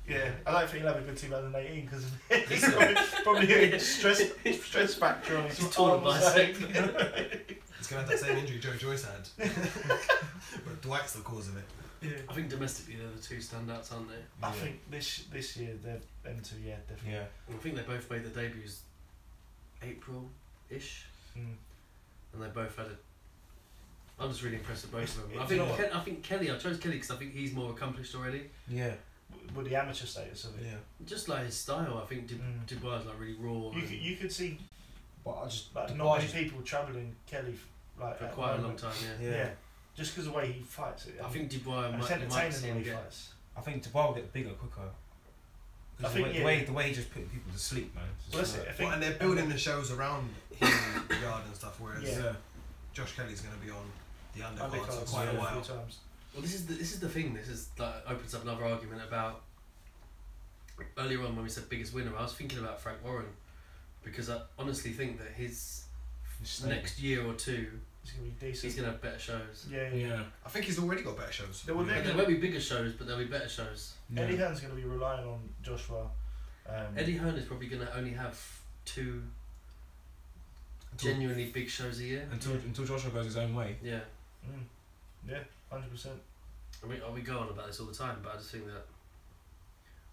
Yeah, I don't think he'll have a good 2018 because he's probably getting stress factor on his He's torn by He's going to have that same injury Joe Joyce had. But Dwight's the cause of it. Yeah. I think domestically they're the two standouts, aren't they? I think this year they're them two, definitely. Yeah. I think they both made their debuts April-ish, and they both had I'm just really impressed with both of them. I think Kelly. I chose Kelly because I think he's more accomplished already. Yeah. With the amateur status of it. Yeah. Just like his style, I think Dubois is like really raw. You could see, but I just like, not many people travelling Kelly like for quite a long time. Yeah. Just because of the way he fights it. I think Dubois might see him get. I think Dubois will get bigger quicker. I think the way he just put people to sleep, man. Well, that's it. I think, and they're building the shows around him, yard and stuff. Whereas Josh Kelly's going to be on the undercards for quite a while. Well, this is the thing. This is like opens up another argument about earlier on when we said biggest winner. I was thinking about Frank Warren because I honestly think that his next year or two. He's going to be decent. He's going to have better shows. Yeah. I think he's already got better shows. There won't be bigger shows, but there'll be better shows. Yeah. Eddie Hearn's going to be relying on Joshua. Eddie Hearn is probably going to only have 2 genuinely big shows a year. Until Joshua goes his own way. Yeah. Yeah, 100%. We go on about this all the time, but I just think that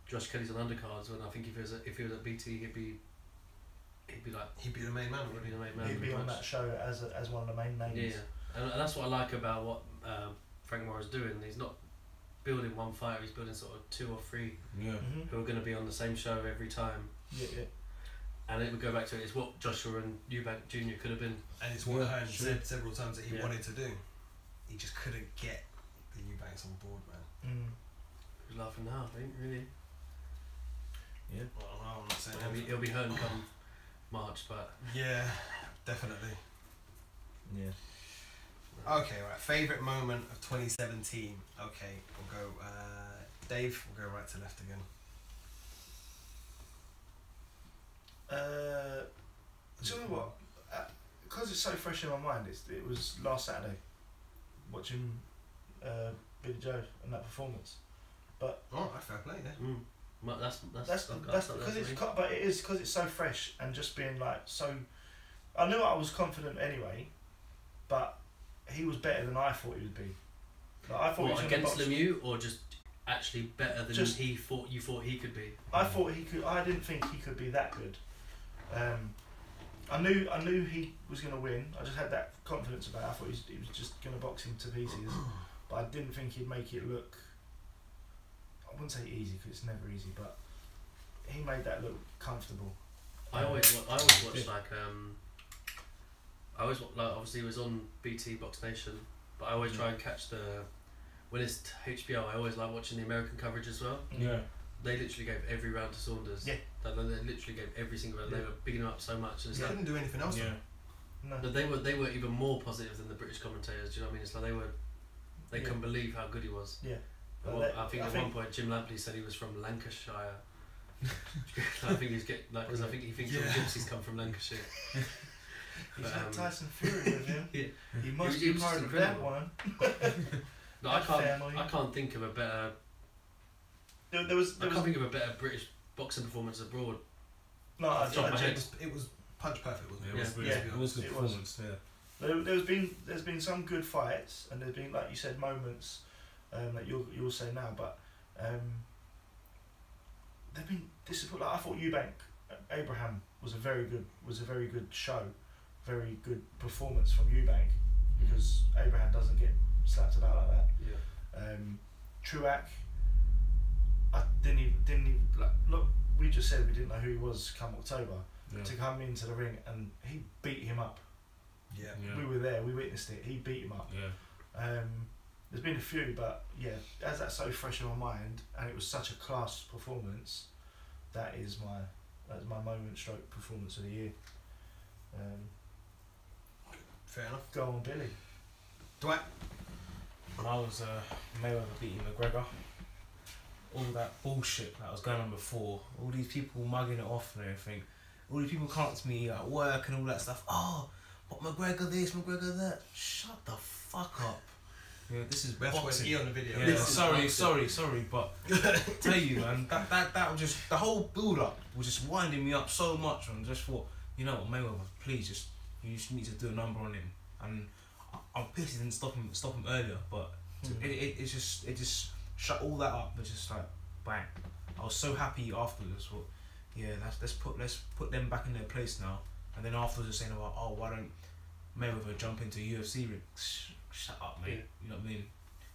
Josh Kelly's on undercards, and I think if he was at BT, he'd be the main man. He'd be on that show as one of the main names. Yeah, and that's what I like about what Frank Morris doing. He's not building one fighter; he's building sort of 2 or 3 who are going to be on the same show every time. Yeah. And it would go back to it's what Joshua and Eubank Jr. could have been. And it's what Hearn said several times that he wanted to do. He just couldn't get the Eubanks on board, man. Who's laughing now? I think really. Yeah. Well, I'm not saying it'll be Hearn come March, but yeah, definitely. Yeah. Okay, right. Favourite moment of 2017. Okay, we'll go. Dave, we'll go right to left again. Do you know what? Because it's so fresh in my mind, it was last Saturday watching Billy Joe and that performance. But fair play there. That's because it's so fresh and just being like so. I knew I was confident anyway, but he was better than I thought he would be. Like, I thought he was against Lemieux, or just actually better than you thought he could be. I thought he could. I didn't think he could be that good. I knew he was going to win. I just had that confidence about it. I thought he was just going to box him to pieces, but I didn't think he'd make it look. I wouldn't say easy because it's never easy, but he made that look comfortable. I always watched obviously it was on BT Box Nation, but I always try and catch the when it's HBO, I always like watching the American coverage as well. Yeah. They literally gave every round to Saunders. Yeah. They literally gave every single round. They were bigging him up so much. And it's They like, didn't do anything else. Yeah. No. but they were even more positive than the British commentators. Do you know what I mean? It's like they couldn't believe how good he was. Yeah. Well, I think one point Jim Lampley said he was from Lancashire. I think he's because I think he thinks all gypsies come from Lancashire. He's had Tyson Fury with him. Yeah. He must He be was part just of that incredible. one. No, I can't think of a better. There I can't think of a better British boxing performance abroad. No, Off the top of my head. It was punch perfect, wasn't it? It was good It was. performance. Yeah. There's been some good fights, and there's been, like you said, moments that you'll say now, but they've been disappointing. Like, I thought Eubank Abraham was a very good show, very good performance from Eubank, because Abraham doesn't get slapped about like that. Yeah. Truax, I didn't even like, look. We just said we didn't know who he was come October. Yeah. To come into the ring and he beat him up. Yeah. We were there, we witnessed it. He beat him up. Yeah. There's been a few, but yeah, as that's so fresh in my mind, and it was such a class performance, that's my moment stroke performance of the year. Fair enough. Go on, Billy. Dwight. When I was Mayweather beating McGregor, all that bullshit that was going on before, all these people mugging it off and everything, all these people come up to me at work and all that stuff. Oh, but McGregor this, McGregor that. Shut the fuck up. Yeah, this is boxing. On the video. Yeah, sorry, but tell you, man, that was just, the whole build up was just winding me up so much, and just thought, you know what, Mayweather, please you just need to do a number on him. And I'm pissed he didn't stop him earlier, but it just shut all that up. It's just like bang. I was so happy afterwards. Thought, yeah, let's put them back in their place now. And then afterwards, saying about, oh, why don't Mayweather jump into UFC ring? Shut up, mate. You know what I mean?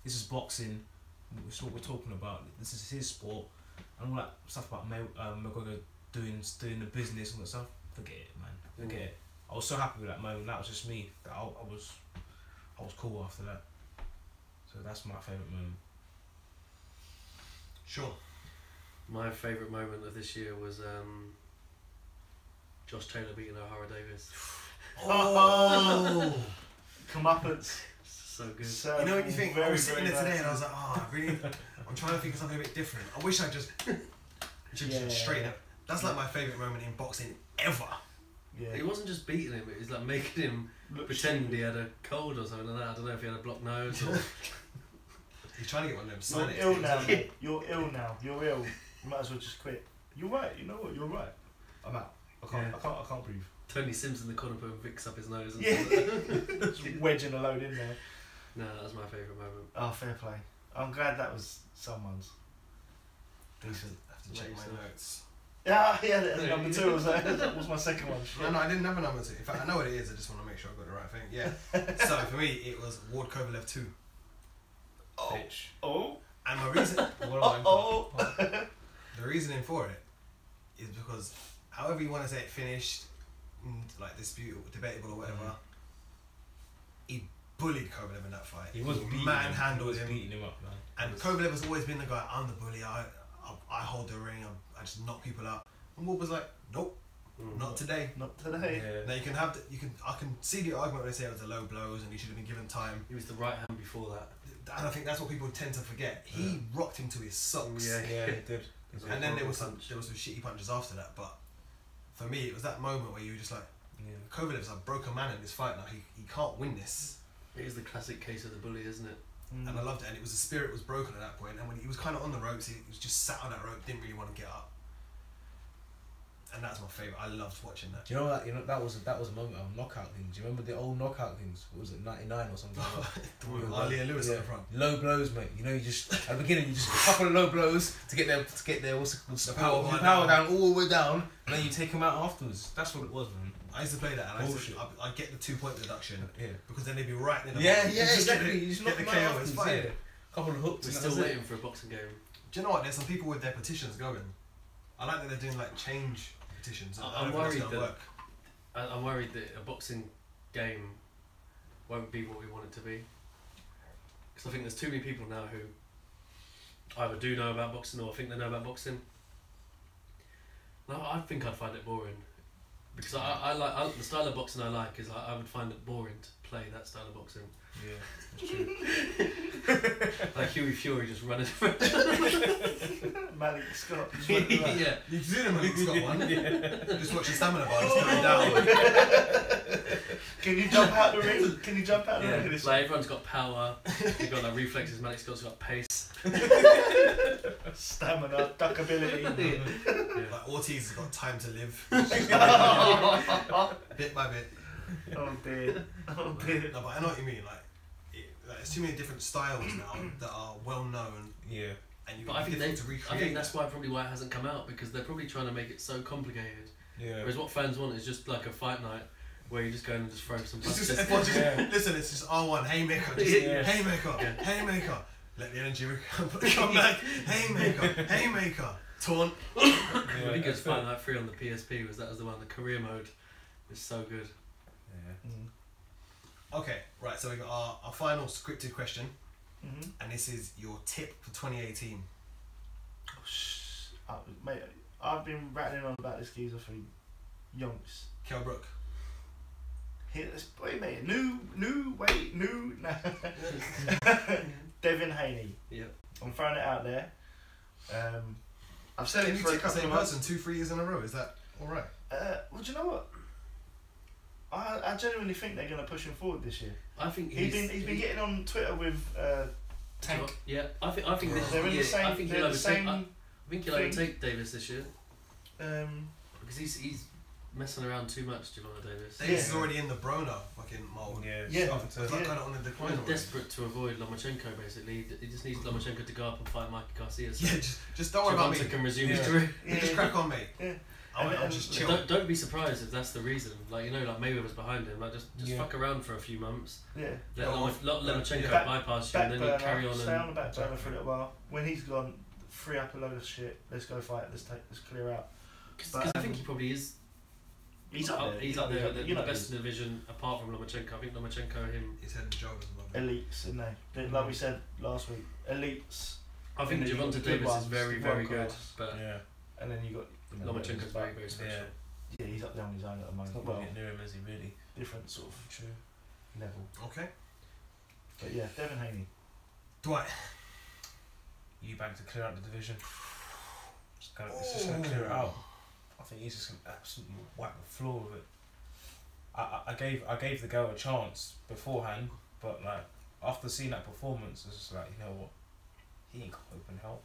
This is boxing. This is what we're talking about. This is his sport, and all that stuff about McGregor doing the business and all that stuff. Forget it, man. Forget it. I was so happy with that moment. That was just me. That I was cool after that. So that's my favourite moment. Sure. My favourite moment of this year was Josh Taylor beating O'Hara Davis. Oh! Comeuppance. So good. So you know when you think, I was sitting there today and I nice. was like, oh, really? I'm trying to think of something a bit different. I wish I just straight up. That's like my favourite moment in boxing ever. Yeah. It wasn't just beating him, it was like making him pretend he had a cold or something like that. I don't know if he had a blocked nose or... He's trying to get one of them You're silent ill things, now, isn't he? mate. You're ill now. You're ill. You might as well just quit. You're right. You know what? You're right. I'm out. I can't breathe. Tony Sims in the corner putting Vicks up his nose. And Yeah. Just wedging a load in there. No, that was my favourite moment. Oh, fair play. I'm glad that was someone's. Decent. I have to check my notes. Yeah, that's number 2 was that. That was my second one. No, I didn't have a number 2. In fact, I know what it is. I just want to make sure I got the right thing. Yeah. So for me, it was Ward Kovalev 2. Oh. Bitch. Oh. And my reason, the reasoning for it is because, however you want to say it finished, like disputable, debatable or whatever, he bullied Kovalev in that fight. He was beating manhandled him. beating him up, man. And Kovalev has always been the guy. I'm the bully. I hold the ring. I just knock people out. And Ward was like, nope, not today. Not today. Yeah. Now I can see the argument when they say it was the low blows and he should have been given time. He was the right hand before that. And I think that's what people tend to forget. He rocked him to his socks. Yeah. Yeah, he did. And then there was some shitty punches after that. But for me, it was that moment where you were just like, Kovalev's a broken man in this fight now. He can't win this. It is the classic case of the bully, isn't it? And I loved it. And it was the spirit was broken at that point. And when he was kind of on the ropes, he was just sat on that rope, didn't really want to get up. And that's my favourite. I loved watching that. Do you know that? You know that was a moment of knockout things. Do you remember the old knockout things? What was it, 99 or something? Ali and Lewis on the front. Low blows, mate. You know, you just at the beginning you just a couple of low blows to get their what's it called? The power down all the way down, and then you take them out afterwards. That's what it was, man. I used to play that, and I'd get the 2-point deduction. Yeah. Because then they'd be right in the exactly. You just get the KO. It's fine. Yeah. Couple of hooks. We're still waiting for a boxing game. Do you know what? There's some people with their petitions going. I like that they're doing like change petitions. I'm worried that a boxing game won't be what we want it to be. Because I think there's too many people now who either do know about boxing or think they know about boxing. I think I'd find it boring. Because I like the style of boxing I like is I would find it boring to play that style of boxing. Yeah, that's true. Like Huey Fury just running around. Malik Scott. Yeah. You've seen him, Malik's got one. Just watch your stamina bar, he's going down. Can you jump out the ring? Can you jump out the ring? Like everyone's got power, they've got like reflexes, Malik Scott's got pace. Stamina, duckability. Yeah. Like Ortiz has got time to live. Bit by bit. Oh dear. Oh dear. No, but I know what you mean. Like, there's too many different styles now that are well known. Yeah. And you But I think to recreate. I think that's probably why it hasn't come out, because they're probably trying to make it so complicated. Yeah. Whereas what fans want is just like a fight night where you just go in and just throw some punches. Listen, it's just R1, haymaker, haymaker, haymaker. Let the energy come back. Haymaker, taunt. I think it was Fight Night 3 on the PSP. Was the one? The career mode is so good. Yeah. Okay, right. So we got our final scripted question, Mm-hmm. and this is your tip for 2018. Mate, I've been rattling on about this geezer for yonks. Kell Brook. Wait, mate. New. Devin Haney. Yep. I'm throwing it out there. I've said Can it you for a take the couple same of months. person 2-3 years in a row? Is that all right? Well, do you know what? I genuinely think they're going to push him forward this year. I think He's been getting on Twitter with Tank. Yeah, I think this is They're the in year. the same. I think they're he'll the overtake. same. I think he'll overtake Davis this year because he's messing around too much, Javon Davis. Davis is already in the Broner fucking mold. Yeah. It's like kind of on the decline He's already. desperate to avoid Lomachenko. Basically, he just needs Lomachenko to go up and fight Mikey Garcia. So Yeah, just don't worry about me. Javante can resume his Yeah. career. You just crack on, mate. Yeah. I'll just chill. Don't be surprised if that's the reason. Like like Mayweather's behind him. Like just fuck around for a few months. Yeah. Let Lomachenko Back- bypass you, and then you carry on. Stay on the back burner for a little while. When he's gone, free up a load of shit. Let's go fight. Let's clear out. Because I think he probably is. He's up there. He's up there. The You know best in the division apart from Lomachenko. I think Lomachenko him. He's head and shoulders above him. Elites, isn't they? Like we said last week, elites. I think And then Javante you've got Davis ones, is very world very good, class. but Yeah. And then you got Lomachenko's very very special. Yeah. Yeah, he's up there on his own at the It's moment. not Well, really near him, is he really? different sort of True. level. Okay. But yeah, Devin Haney. Dwight. Eubank to clear out the division. It's just going to clear it out. I think he's just going to absolutely wipe the floor with it. I gave the girl a chance beforehand, but like after seeing that performance, it's just like, you know what, he ain't got open hell.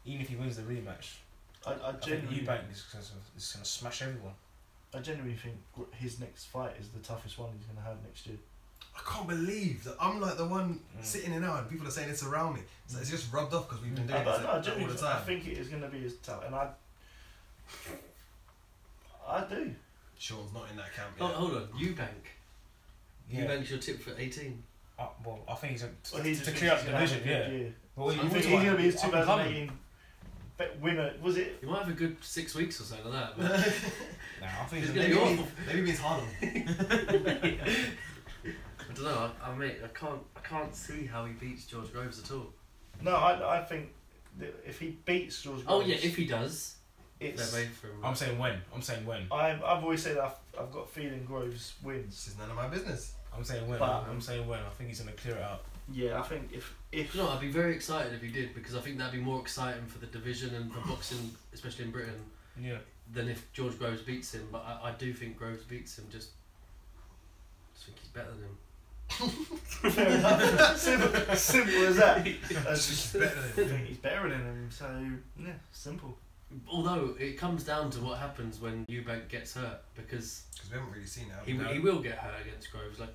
Even if he wins the rematch, I think genuinely Eubank is going to smash everyone. I genuinely think his next fight is the toughest one he's going to have next year. I can't believe that I'm like the one sitting in now and people are saying it's around me. So it's just rubbed off because we've been doing this all the time. I think it is going to be as tough, and I do. Sean's not in that camp Oh, yet. hold on, Eubank. Yeah. Eubank's your tip for 18. Well, I think he's He's to clear out the division. Yeah. But Well, I think he's going to be his 2018 winner. Was it? You might have a good 6 weeks or so like that. But Nah, I think It's he's gonna be awful. Maybe means Harlem. I don't know. I can't see how he beats George Groves at all. No, I think that if he beats George. Oh Groves, yeah, if he does, it's. they're made for him. I'm saying when. I've always said I've got a feeling Groves wins. This is none of my business. I'm saying when. But- I'm saying when. I think he's going to clear it out. Yeah, I think if You know, I'd be very excited if he did, because I think that'd be more exciting for the division and for boxing, especially in Britain, Yeah. than if George Groves beats him. But I do think Groves beats him. Just think he's better than him. fair enough. simple as that. That's just better I than think he's better than him. So yeah, simple. Although it comes down to what happens when Eubank gets hurt, because we haven't really seen it. he will get hurt against Groves. Like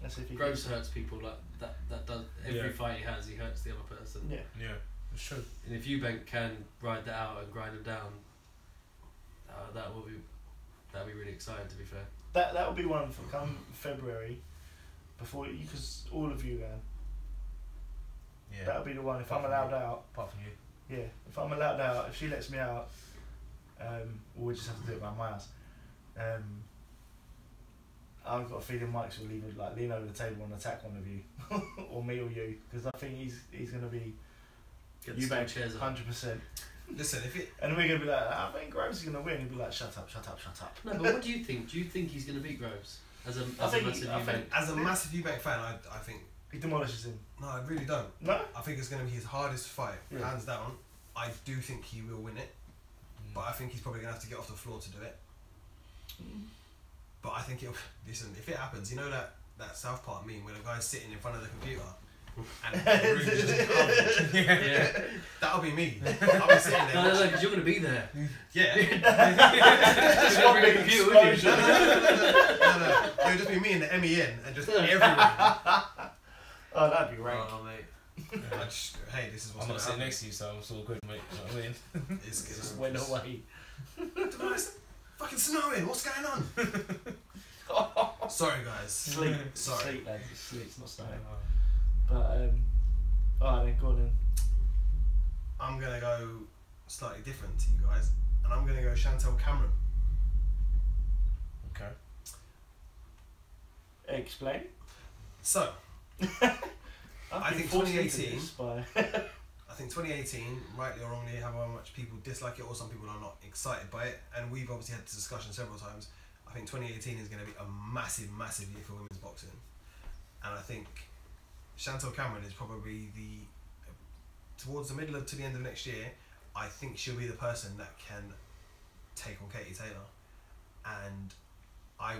Let's see if he Groves gets- hurts people like that. That does every fight he has. He hurts the other person. Yeah. Yeah. It's true. And if Eubank can ride that out and grind him down, that'll be really exciting. To be fair. That will be one for come February, before you, because all of you going. Yeah. That'll be the one if Apart I'm from allowed you. out. Apart from you. Yeah, if I'm allowed out, if she lets me out, we'll just have to do it around my house. I've got a feeling Mike's will either like lean over the table and attack one of you, or me or you, because I think he's going to be Eubank 100%. Listen, and we're going to be like, I think Groves is going to win. He'll be like, shut up. No, but what do you think? Do you think he's going to beat Groves as a massive Eubank? As a massive Eubank fan, I think he demolishes him. No, I really don't. No? I think it's going to be his hardest fight, hands down. I do think he will win it, but I think he's probably going to have to get off the floor to do it. But I think listen, if it happens, you know that South Park meme where the guy's sitting in front of the computer and the room is just covered. Yeah. That'll be me. I'll be sitting there. No, because you're going to be there. Yeah. Just one big explosion. No. It'll just be me and the MEN and just everyone. Oh, that'd be rank. Oh, mate. Hey, this is what's I'm not sitting happen. next to you, so I'm still good, mate. You know what I mean? It's Just went away. It's fucking snowing. What's going on? Sorry, guys. Sleep. Sorry. Sleep, lads. It's sleep. It's not snowing. But, alright then, go on then. I'm going to go slightly different to you guys. And I'm going to go Chantel Cameron. Okay. Explain. So, I think 2018. I think 2018, rightly or wrongly, however much people dislike it or some people are not excited by it, and we've obviously had this discussion several times. I think 2018 is going to be a massive year for women's boxing, and I think Chantel Cameron is probably towards the middle to the end of next year. I think she'll be the person that can take on Katie Taylor, and I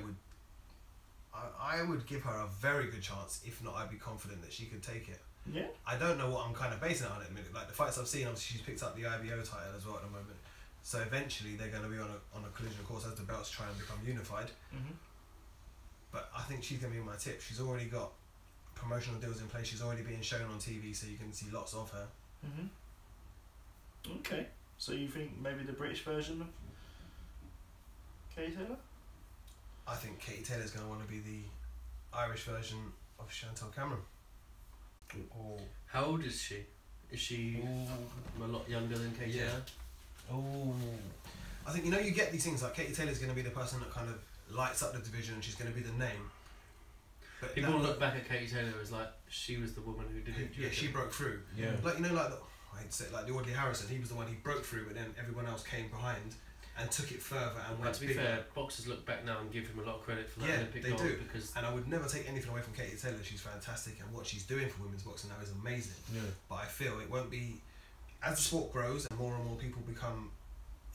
would give her a very good chance. If not, I'd be confident that she could take it. Yeah. I don't know what I'm kind of basing it on at the minute. Like the fights I've seen, obviously she's picked up the IBO title as well at the moment. So eventually they're going to be on a collision course as the belts try and become unified. But I think she's going to be my tip. She's already got promotional deals in place. She's already being shown on TV, so you can see lots of her. Okay. So you think maybe the British version of Katie Taylor? I think Katie Taylor's going to want to be the Irish version of Chantel Cameron. Oh. How old is she? Is she a lot younger than Katie Taylor? Oh. I think, you get these things like Katie Taylor's going to be the person that kind of lights up the division and she's going to be the name. But people look back at Katie Taylor as like she was the woman who did it. Yeah, she broke through. Yeah. Like, I hate to say it, like the Audley Harrison, he was the one who broke through, but then everyone else came behind and took it further and went to be bigger. fair, boxers look back now and give him a lot of credit for that Olympic they gold do. because and I would never take anything away from Katie Taylor. She's fantastic, and what she's doing for women's boxing now is amazing. Yeah. But I feel it won't be, as the sport grows and more people become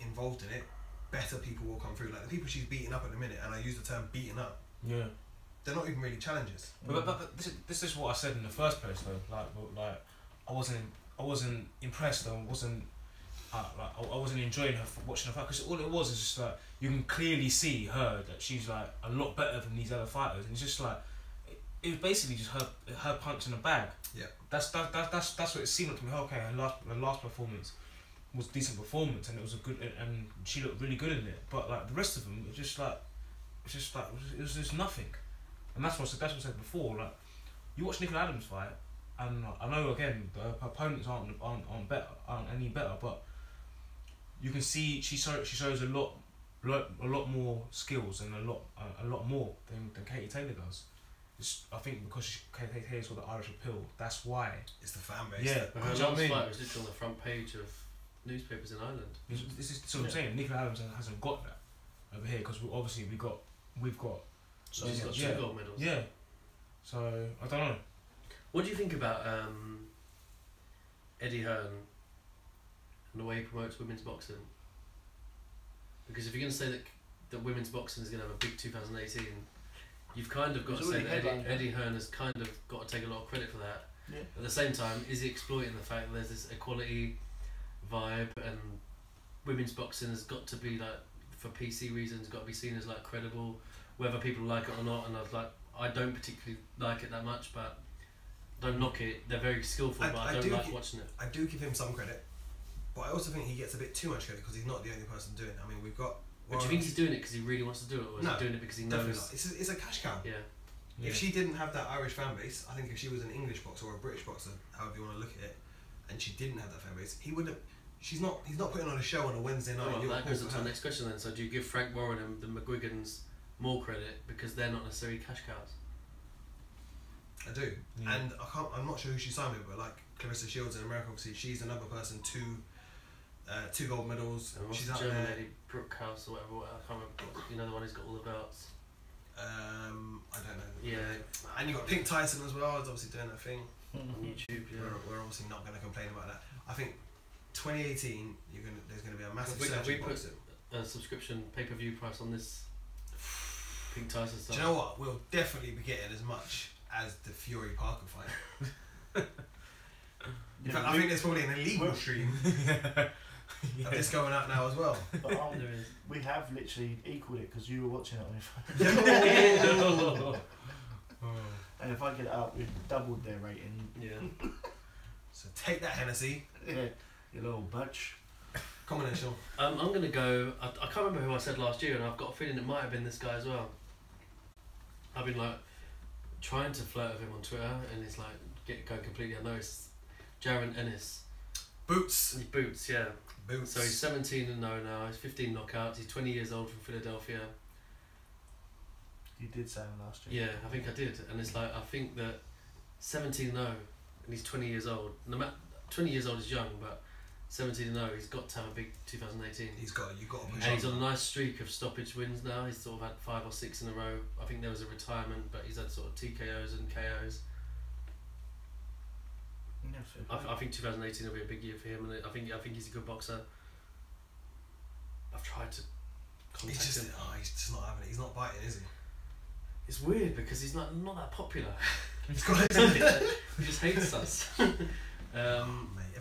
involved in it, better people will come through. Like the people she's beating up at the minute, and I use the term beating up. Yeah. They're not even really challengers. But this is what I said in the first place though. Like I wasn't impressed. I wasn't enjoying her watching her fight because all it was is just like you can clearly see her that she's like a lot better than these other fighters, and it's just like it was basically just her punch in the bag. Yeah. That's what it seemed like to me. Okay, her last performance was a decent performance, and it was a good, and she looked really good in it. But like the rest of them, it was just nothing. And that's what I said before. Like you watch Nicola Adams fight, and I know again her opponents aren't any better, but you can see she shows a lot more skills and a lot more than Katie Taylor does. I think because Katie Taylor's got the Irish appeal, that's why. It's the fan base. Yeah, but her last fight was literally on the front page of newspapers in Ireland. This is what I'm saying. Nicola Adams hasn't got that over here because we've got. So she's got 2 gold medals. Yeah. So I don't know. What do you think about Eddie Hearn and the way he promotes women's boxing? Because if you're going to say that women's boxing is going to have a big 2018, you've kind of got to say that Eddie Hearn has kind of got to take a lot of credit for that. Yeah. At the same time, is he exploiting the fact that there's this equality vibe and women's boxing has got to be like, for PC reasons, got to be seen as like credible, whether people like it or not? And I don't particularly like it that much, but don't knock it. They're very skillful, but I don't like watching it. I do give him some credit, but I also think he gets a bit too much credit because he's not the only person doing it. I mean, we've got. But do you think he's doing it because he really wants to do it, or is he doing it because he knows? Not. It's a cash cow. Yeah. If she didn't have that Irish fan base, I think if she was an English boxer or a British boxer, however you want to look at it, and she didn't have that fan base, he wouldn't. He's not putting on a show on a Wednesday night. Well, that goes into the next question then. So do you give Frank Warren and the McGuigans more credit because they're not necessarily cash cows? I do. Yeah. And I'm not sure who she signed with, but like Clarissa Shields in America, obviously she's another person. Two gold medals. And what's She's the out German there. lady, Brookhouse or whatever, I can't remember. You know, the one who's got all the belts. I don't know. Yeah. And you got Pink Tyson as well. Is obviously doing that thing. On YouTube, yeah. We're obviously not going to complain about that. I think 2018, there's going to be a massive surge We in put boxing. a subscription pay-per-view price on this Pink Tyson stuff. Do you know what? We'll definitely be getting as much as the Fury Parker fight. In fact, I think there's probably an illegal stream of this going out now as well. But There is. we have literally equalled it because you were watching it on your phone. And if I get it up, we've doubled their rating. Yeah. So take that, Hennessy. Yeah, you little butch. Come on then, Sean. I'm going to go. I can't remember who I said last year, and I've got a feeling it might have been this guy as well. I've been like trying to flirt with him on Twitter, and it's like going completely unnoticed. Jaron Ennis. Boots. Boots, yeah. Boots. So he's 17-0 now. He's 15 knockouts. He's 20 years old from Philadelphia. You did say him last year. Yeah, I think I did, and it's like I think that 17-0, and he's 20 years old. 20 years old is young, but 17-0, he's got to have a big 2018. You've got to push And he's on a nice streak of stoppage wins now. He's sort of had 5 or 6 in a row. I think there was a retirement, but he's had sort of TKOs and KOs. I think 2018 will be a big year for him, and I think he's a good boxer. I've tried to contact him. He's just not having it. He's not biting, is he? It's weird because he's not that popular. He's got He just hates us. Mate,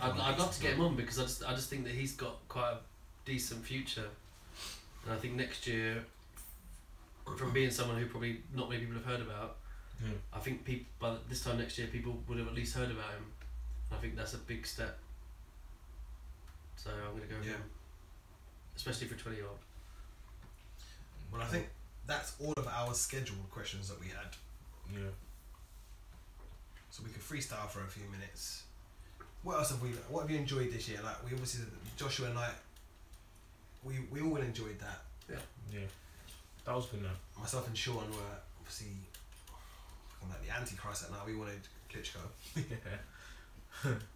I'd love to get him on because I just think that he's got quite a decent future, and I think next year, from being someone who probably not many people have heard about, I think by this time next year people would have at least heard about him. And I think that's a big step. So I'm going to go with him, especially for 20-year-old. Well, I think that's all of our scheduled questions that we had. Yeah. So we could freestyle for a few minutes. What have you enjoyed this year? Like we obviously, Joshua and I, we all enjoyed that. Yeah. That was good now. Myself and Sean were obviously like the Antichrist that night. We wanted Klitschko.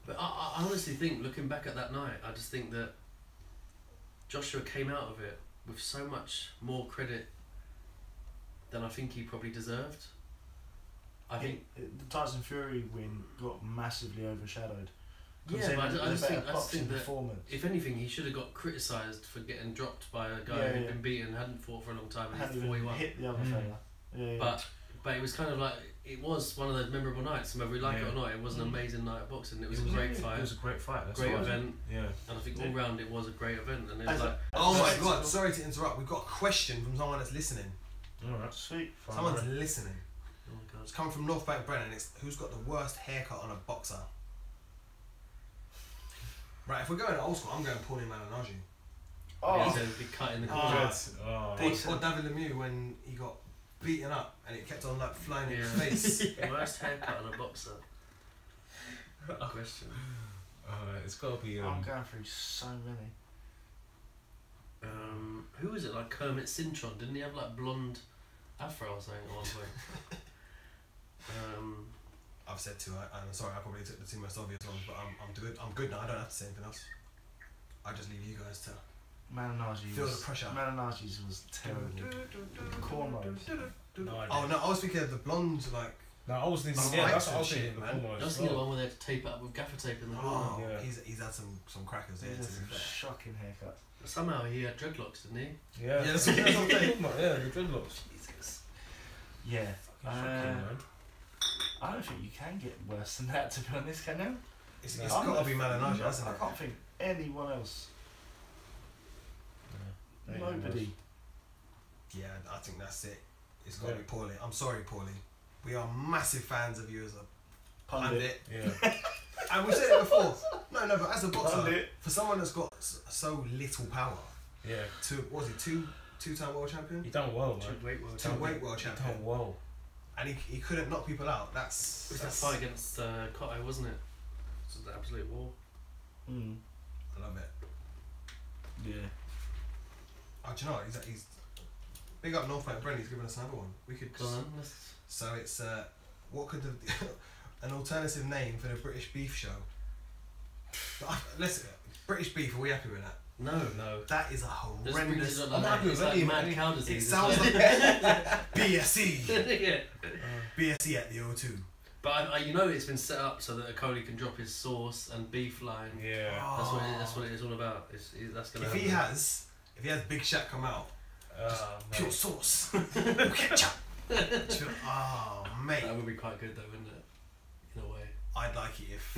But I honestly think, looking back at that night, I just think that Joshua came out of it with so much more credit than I think he probably deserved. I think the Tyson Fury win got massively overshadowed. Yeah, but I just think that performance. if anything, he should have got criticised for getting dropped by a guy who'd been beaten, hadn't fought for a long time, and hadn't he's 41. hit the other fella. Yeah. But it was kind of like, it was one of those memorable nights, and whether we like it or not, it was an amazing night of boxing. It was a great fight. It was a great fight. That's great event. Yeah. And I think all round it was a great event. And it was like, oh my god, sorry to interrupt. We've got a question from someone that's listening. Alright, sweet. Someone's listening. oh my god. It's coming from North Bank Brennan. It's who's got the worst haircut on a boxer. Right, if we're going old school, I'm going Paulie Malignaggi. Yeah, he's a big cut in the corner. Or David Lemieux when he got beaten up and it kept on like flying in his face. Worst haircut on a boxer. Question. It's got to be. I'm going through so many. Who was it? Like Kermit Cintron? Didn't he have like blonde afro or something at one point? I've said two. I'm sorry, I probably took the two most obvious ones, but I'm good. I'm good now. I don't have to say anything else. I just leave you guys to feel the pressure. Malignaggi's was terrible. Cornrows. Oh no, I was thinking of the blonde like. No, I was thinking. Yeah, That's what I was shit, thinking. man. I was thinking the one where they had to tape it up with gaffer tape in the corner. Oh, Yeah. he's had some crackers there. He To has be some fair. shocking haircut. Somehow he had dreadlocks, didn't he? Yeah. that's what I'm saying. Yeah, the dreadlocks. Jesus. Yeah. Fucking shocking, man. I don't think you can get worse than that, to be honest, can you? It's got to be Malignaggi, hasn't I it? can't think anyone else. Yeah. Nobody. Yeah, I think that's it. It's got to be Paulie. I'm sorry, Paulie. We are massive fans of you as a pundit. Yeah. And we've said it before. No, but as a boxer, Pundit. for someone that's got so little power, Yeah. what was he, two-time world champion? He done well, man. Two-weight world He champion. done well. And he couldn't knock people out. It was that fight against Cotto, wasn't it? It was an absolute war. I love it. Yeah. Oh, do you know what? He's big up North Bank Brennan. He's given us another one. We could. Go on, let's... So it's what could an alternative name for the British beef show? Listen, British beef. Are we happy with that? No. That is a horrendous. I'm happy with it. Mad cow disease. It sounds like BSE. Yeah. BSE at the O2. But it's been set up so that a Coley can drop his sauce and beef line. Yeah. That's what it is all about. That's gonna. If he has Big Shaq come out, pure sauce, ketchup. Oh mate. That would be quite good though, wouldn't it? In a way. I'd like it if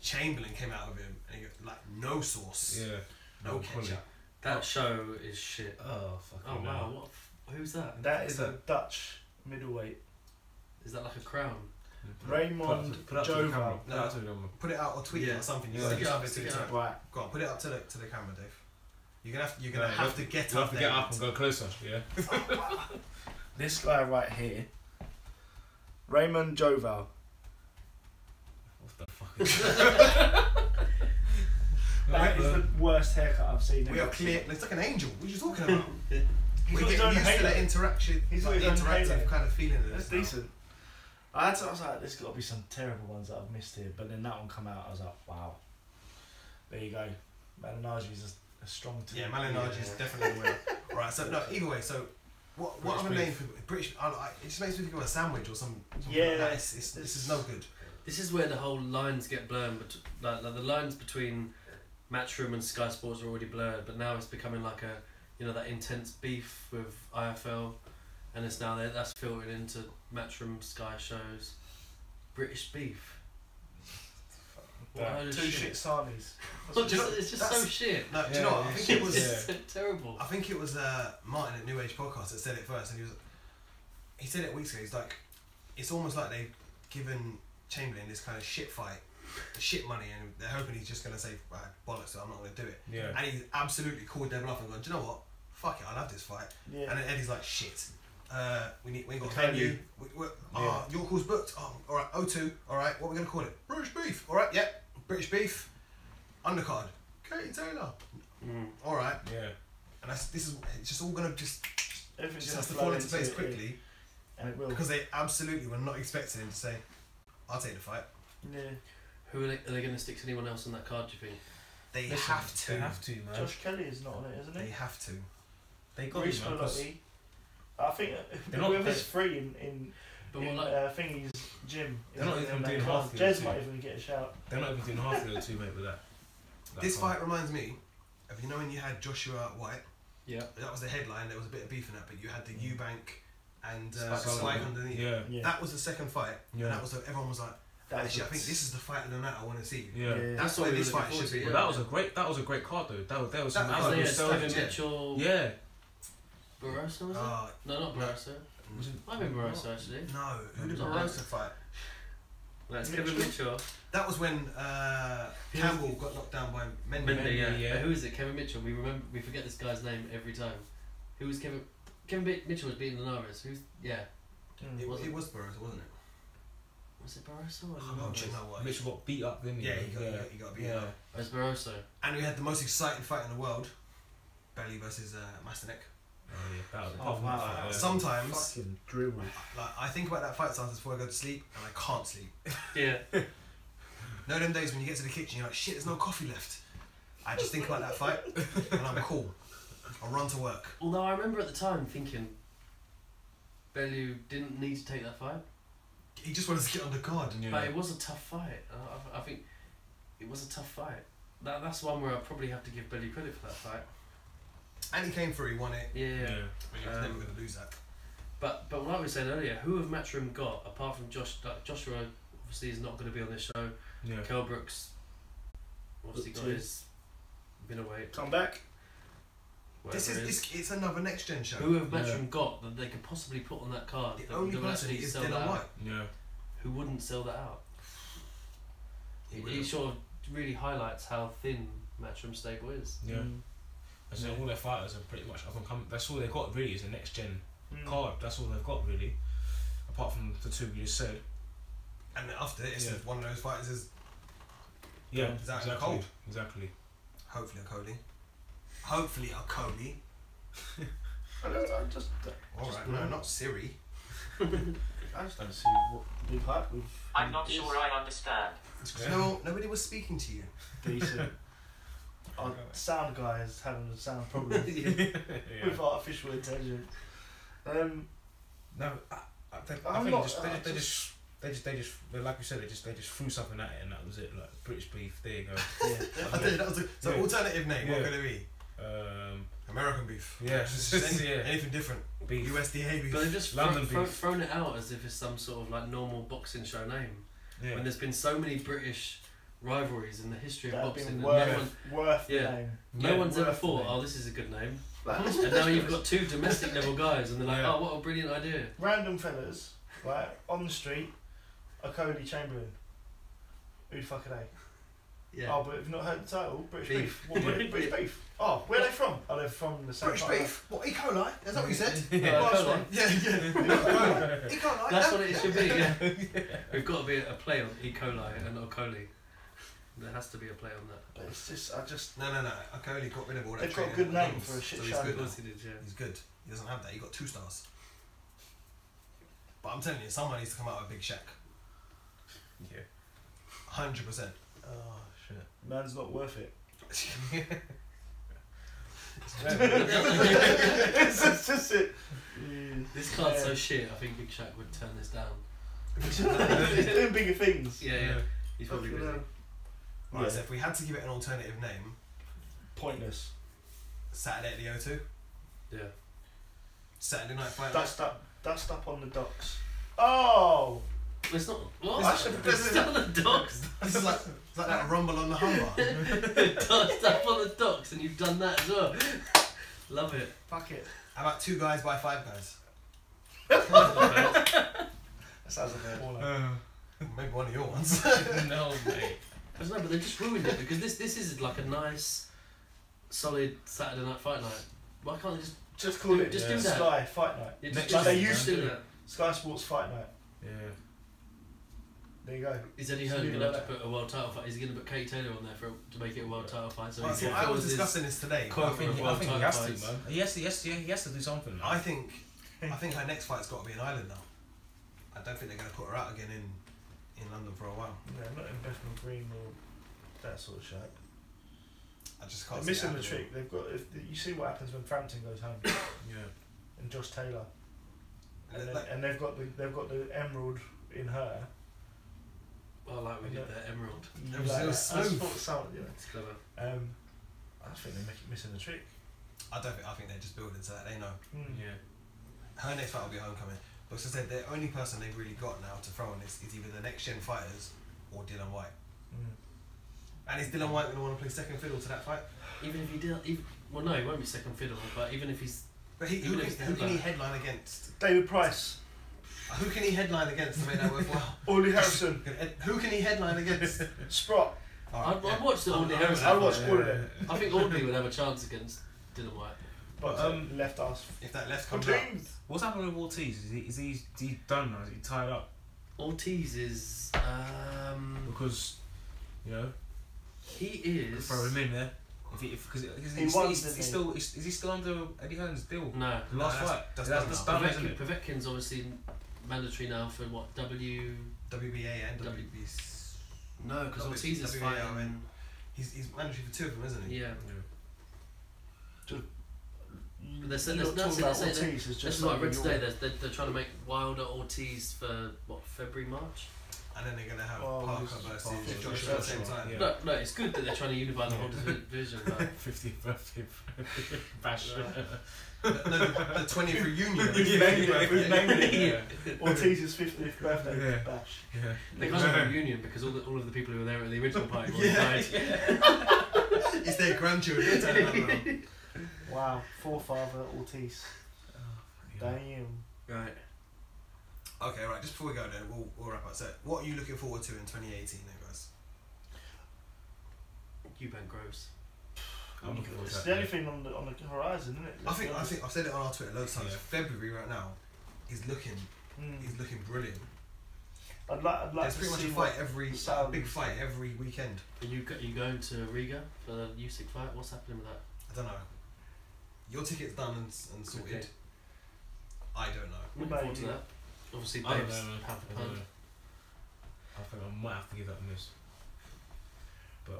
Chamberlain came out of him and he got like no sauce. Yeah. No ketchup. That show is shit. Oh fuck. Oh wow. Who's that? That is a Dutch middleweight. Is that like a crown? Raymond Joval. Put it out or tweet it or something. Right. Go on, put it up to the camera, Dave. You're gonna have to get up there. Get up and go closer. Yeah. This guy right here, Raymond Joval. What the fuck is that? That is the worst haircut I've seen. We are clear. It's like an angel. What are you talking about? We're getting used to that interaction. He's like interactive kind of feeling. That's decent. I was like, there's got to be some terrible ones that I've missed here, but then that one come out. I was like, wow. There you go. Malinagi's a strong team. Yeah, Malinagi's is definitely the winner. Right. So no, either way. So what other name for British? It just makes me think of a sandwich or something. Yeah. Like that. This is no good. This is where the whole lines get blurred, but like the lines between Matchroom and Sky Sports are already blurred, but now it's becoming like that intense beef with IFL, and it's now that's filtered into Matchroom Sky shows. British beef. Two shit Sarnies. It's just so shit. No, do you know what? I think it was so terrible. I think it was Martin at New Age Podcast that said it first, and he said it weeks ago. He's like, it's almost like they've given Chamberlain this kind of shit fight, shit money, and they're hoping he's just going to say, right, bollocks, so I'm not going to do it. Yeah. And he's absolutely called their bluff and gone, do you know what? Fuck it, I'll have this fight. Yeah. And then Eddie's like, shit. We ain't got a venue. Your call's booked. Oh, all right. O2. All right. What are we gonna call it? British beef. All right. Yep. British beef. Undercard. Katie Taylor. All right. Yeah. And it's just all gonna everything just has to fall into place quickly. And it will. Because they absolutely were not expecting him to say, "I'll take the fight." Yeah. Who are they going to stick to anyone else on that card? Do you think? They have to. They have to, man. Josh Kelly is not on it, isn't he? They have to. They got him, man. I think whoever's free in Thingy's gym. They're not even doing half the Jez might even get a shout. They're not even doing half the other two, mate, with that. This fight reminds me of, when you had Joshua White. Yeah. That was the headline. There was a bit of beef in that, but you had the Eubank and Spike underneath. Yeah. That was the second fight. Yeah. And that was everyone was like, actually, I think this is the fight of the night I want to see. Yeah. That's why this fight should be. Well, that was a great card though. That was some Kevin Mitchell. Yeah. Barroso, was it? No, not Barroso. I remember Barroso actually. No, who did Barroso fight? That's Kevin Mitchell. That was when Campbell got knocked down by Mendy. Yeah. Who is it? Kevin Mitchell. We forget this guy's name every time. Who was Kevin? Kevin Mitchell was beating Linares. It was Barroso, wasn't it? Was it Barroso? You know what? Mitchell got beat up, didn't he? Yeah, he got beat up. It was Barroso. And we had the most exciting fight in the world, Belly versus Masterneck. Sometimes fucking drill. I think about that fight sometimes before I go to sleep, and I can't sleep. Yeah. No, them days when you get to the kitchen, you're like, shit, there's no coffee left. I just think about that fight, and I'm cool. I'll run to work. Although I remember at the time thinking, Bellew didn't need to take that fight. He just wanted to get on the card. But it was a tough fight. I think it was a tough fight. That's one where I probably have to give Bellew credit for that fight. And he came through, he won it. Yeah. I mean, he was never going to lose that. But like we were saying earlier, who have Matchroom got apart from Joshua? Obviously, is not going to be on this show. Yeah. Kell Brooks obviously been away. Come back. It's another next gen show. Who have Matchroom got that they could possibly put on that card? The only person is Dylan White. Yeah. Who wouldn't sell that out? He sort of really highlights how thin Matchroom stable is. Yeah. So all their fighters are pretty much up and coming. That's all they've got really is a next gen card. That's all they've got really, apart from the two you just said. And after this, one of those fighters is exactly. cold. Exactly. Hopefully a Cody. I just. Alright, no, not Siri. I just don't see what the big hype with. I'm not sure I understand. Nobody was speaking to you. Decent. Our sound guy is having a sound problem with artificial intelligence. No, I think they just like you said, they just threw something at it and that was it. Like British beef, there you go. I tell you, that was so alternative name. What could it be? American beef. Yeah, anything different. Beef. USDA beef. But they've just London beef. thrown it out as if it's some sort of like normal boxing show name. Yeah. When there's been so many British rivalries in the history of boxing, worth the name. No one's ever thought, oh, this is a good name. And now you've got 2 domestic level guys, and they're like, oh, what a brilliant idea. Random fellas, right, on the street, Okoli Chamberlain. Who the fuck are they? Yeah. Oh, but if you've not heard the title, British beef. What, British beef? Oh, where are they from? Oh, they're from the same British beef? What, E. coli? Is that what you said? Last one. Yeah. E. coli. That's what it should be, yeah. We've got to be a play on E. coli and Okoli. There has to be a play on that. But it's just, No. Okoli got rid of all that. They've got a good name for a shit show. He's good. Yeah. He's good. He doesn't have that. He got 2 stars. But I'm telling you, someone needs to come out with Big Shack. Yeah. 100%. Oh shit. Man's not worth it. It's just it. This card's so shit, I think Big Shack would turn this down. He's doing bigger things. Yeah. He's probably busy. Right, so if we had to give it an alternative name, Pointless. Saturday at the O2? Yeah. Saturday Night Fight. Dust up on the docks. Oh! It's not. What? It's Still on the docks. This is like that rumble on the Humber. Dust up on the docks, and you've done that as well. Love it. Fuck it. How about 2 guys by 5 guys? That sounds like a baller. Maybe one of your ones. No, mate. No, but they just ruined it because this is like a nice, solid Saturday Night Fight night. Why can't they just call it do that? Sky Fight Night? Yeah, Next like season, they used do to. that. Sky Sports Fight Night. Yeah. There you go. Is Eddie Hearn going to have to put a world title fight? Is he going to put Katie Taylor on there to make it a world title fight? So I was discussing this today. I think he has to, man. He has to do something. Man. I think her next fight's got to be in Ireland now. I don't think they're going to put her out again in London for a while. Yeah, not in Bethnal Green or that sort of shit. I just can't. They're missing the trick. They've got. You see what happens when Frampton goes home. Yeah. And Josh Taylor. And they've got the emerald in her. Well, like we did the emerald. It was smooth. It's clever. I think they're missing the trick. I think they're just building so that they know. Yeah. Her next fight will be Homecoming. But as I said, the only person they've really got now to throw on is either the next gen fighters or Dylan White. And is Dylan White going to want to play second fiddle to that fight? Even if he did, well, no, he won't be second fiddle. But even if he's, but who can he headline against? David Price. Who can he headline against to make that worthwhile? Audley Harrison. Who can he headline against? Sprott. I'd watch the Audley Harrison. I'd watch all of them. I think Audley would have a chance against Dylan White. But left us. If that left comes out. What's happening with Ortiz? Is he done now? Is he tied up? Ortiz is because he is. Throw him in there. Because is he still under Eddie Hearn's deal? No. The last fight. That's done, isn't it? Povetkin's obviously mandatory now for what WBA and WBC. No, because Ortiz is fighting. He's mandatory for 2 of them, isn't he? Yeah. That's what I read today. They're trying to make Wilder Ortiz for what, February, March? And then they're going to have Parker versus Joshua at the same time. Yeah. No, it's good that they're trying to unify the whole division. 50th birthday bash. No, the 20th reunion. We've named it. Ortiz's 50th birthday bash. Yeah. They can't have a reunion because all of the people who were there at the original party already died. It's their grandchildren. Wow, forefather Ortiz. Damn. Right. Okay, right. Just before we go, then we'll wrap up. So, what are you looking forward to in 2018, then, guys? Eubank Groves. I'm looking forward to It's that. the only thing on the horizon, isn't it? I think I've said it on our Twitter loads of times. Yeah. February right now is looking brilliant. I'd like There's to pretty much see a fight big fight every weekend. Are you going to Riga for the Usyk fight? What's happening with that? I don't know. Your ticket's done and sorted. Okay. I don't know. Looking forward to that. Obviously, I don't Dave's know, man. pound for I don't pound. know. I think I might have to give that a miss. But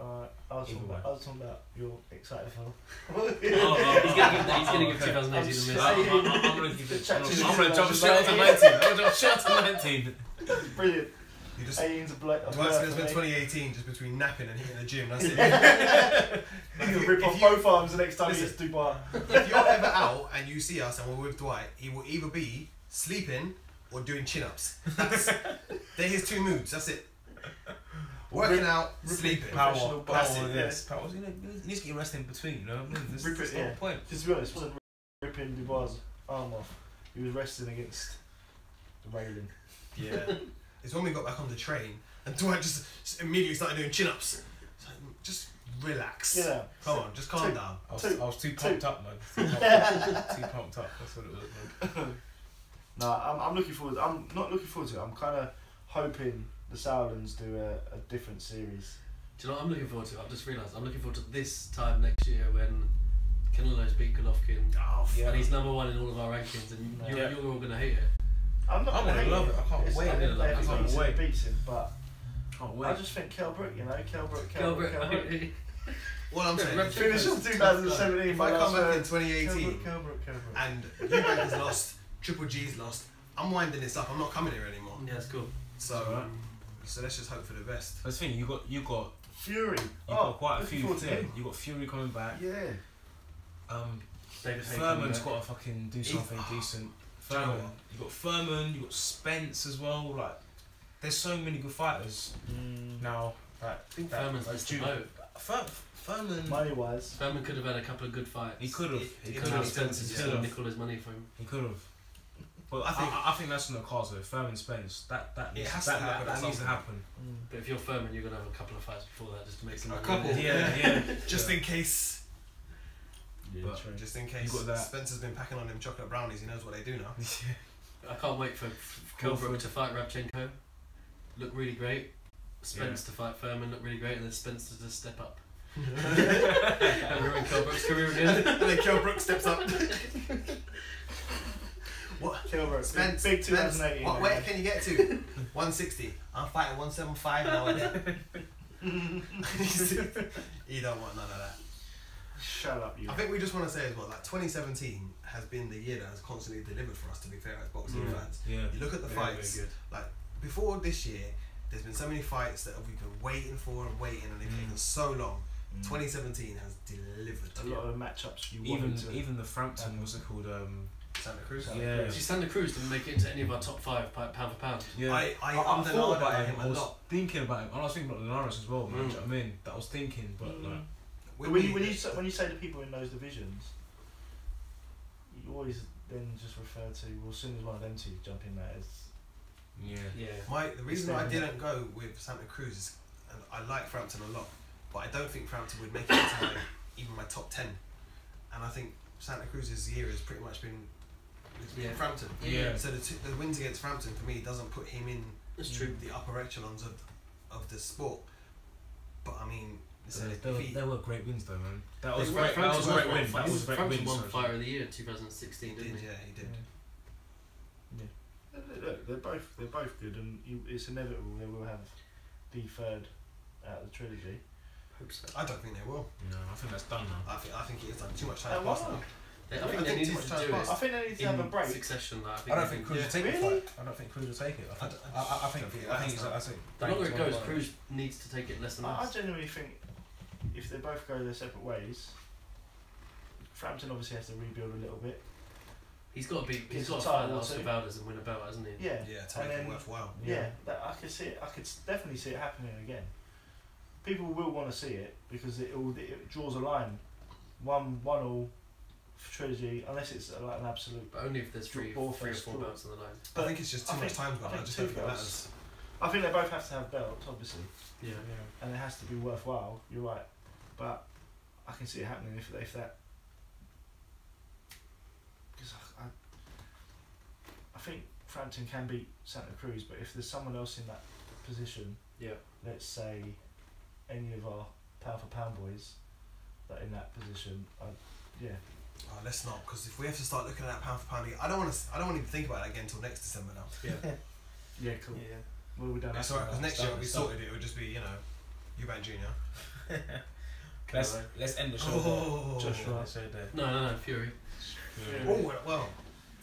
I was either talking about you're excited for. He's gonna give 2018 a miss. I'm gonna give it. I'm Chatting gonna jump to straight to 19. 19. I'm gonna jump straight to 19. Brilliant. You just 18's a bloke. Dwight's gonna spend 2018 just between napping and hitting the gym. That's it. He's gonna rip off both arms the next time he hits Dubai. If you're ever out and you see us and we're with Dwight, he will either be sleeping or doing chin-ups. They're his two moods. That's it. Working out, sleeping. Power, That's it. yes. Power. You need to get rest in between. You know what I mean? That's Rip it, the whole point. Just to be honest, wasn't ripping Dubai's arm off. He was resting against the railing. Yeah. It's when we got back on the train and Dwight just immediately started doing chin-ups. It's like, just relax. Yeah. Come on, just calm down. I was too pumped up, man. Too pumped up. That's what it was, man. No, I'm looking forward. I'm not looking forward to it. I'm kind of hoping the Sauerlands do a different series. Do you know what I'm looking forward to? I've just realised I'm looking forward to this time next year when Canelo's beat Golovkin. Oh, And he's number one in all of our rankings, and you're all going to hate it. I'm not I'm gonna gonna hate love it. I can't wait. I can't wait. Beats him, but Can't wait. I just think Kell Brook, you know, Kell Brook. All I'm saying is Finish off 2017. if I come back in 2018 Kell Brook. and Eubank has lost, Triple G's lost, I'm winding this up. I'm not coming here anymore. Yeah, it's cool. So let's just hope for the best. But the thing, you got Fury. you got quite a looking few. forward to him. You got Fury coming back. Yeah. David Haye Furman's coming got to fucking do something decent. Do you know Furman, what? you got Furman, you got Spence as well. Like, there's so many good fighters now. I think Furman's missed the boat. Furman, Money wise. Furman could have had a couple of good fights. he could have. He He could could Now have. have. Spencer's He just could going to have. nickel his money from him. He could have. But I think that's on the cards though. Furman Spence. That It has that, to happen that at needs to some happen. But if you're Furman, you're going to have a couple of fights before that just to make some A money. couple. Yeah. Just in case. Yeah, But- true. Just in case. You got that. Spencer's been packing on them chocolate brownies. He knows what they do now. I can't wait for Kilbrook to fight Rabchenko. Look really great. Spence to fight Furman. Look really great. And then Spence to just step up. And we're in Kilbrook's career again. And then Kell Brook steps up. What? Kell Brook. Spence, Big Spence, 2018. what weight can you get to? 160. I'm fighting 175 now and then. You don't want none of that. Shut up, you. I think we just want to say as well, like 2017 has been the year that has constantly delivered for us, to be fair, as boxing fans. Yeah. You look at the Very, fights, very like before this year, there's been so many fights that we've been waiting for and waiting, and they've taken so long. 2017 has delivered. A lot of matchups you wanted to. Even the Frampton, what's it called? Santa Cruz. Yeah. See, Santa Cruz didn't make it into any of our top 5 pound for pound. Yeah. I thought about him. him I a was lot. thinking about him. And I was thinking about Linares as well, man. Do you know what I mean? That I was thinking, but like, When you say the people in those divisions, you always then just refer to, well, as soon as one of them two jump in there, it's yeah. The reason I didn't go with Santa Cruz is, and I like Frampton a lot, but I don't think Frampton would make it into even my top 10. And I think Santa Cruz's year has pretty much been Frampton. Yeah. So the wins against Frampton for me doesn't put him in That's true. the upper echelons of the sport. But I mean, There were great wins though, man. That was Frampton great. That was a great won- win. That was a great Frampton win. won sorry. Fighter of the Year in 2016, didn't he? Yeah, he did. look, they're both good, and it's inevitable they will have the third out of the trilogy. Hope so. I don't think they will. No, I think that's done now. I think it is done. Too much time why passed not? now. I I think think they too needed much to time do passed. I it think they need to have a in break. succession. I don't think Cruz will take the Really? fight. I don't think Cruz will take it. I think. I I think. don't I think. think I think. The longer it goes, Cruz needs to take it less and I less. genuinely think if they both go their separate ways, Frampton obviously has to rebuild a little bit. He's got to be. He's It's got a to fight title or Oscar two. Valdez and win a belt, hasn't he? Yeah. Yeah, to And make it then- worthwhile. Yeah, that I could see it. I could definitely see it happening again. People will want to see it because it draws a line, one all trilogy, unless it's like an absolute. But only if there's three or four Draw. belts on the line. I think it's just too I much think- time's gone. I I think just two don't think it belts. matters. I think they both have to have belts, obviously, Yeah. and it has to be worthwhile. You're right, but I can see it happening if that. Because I think Frampton can beat Santa Cruz, but if there's someone else in that position, Yeah. let's say any of our pound for pound boys that are in that position, Oh, let's not, because if we have to start looking at that pound for pound, I don't want to even think about that again until next December now. Yeah. Yeah, cool. Yeah. Well, we don't. That's alright, because next year we sorted it would just be, you know, Eubank Junior. Let's end the show. Oh, Joshua. There. No, Fury. Yeah. Oh, well.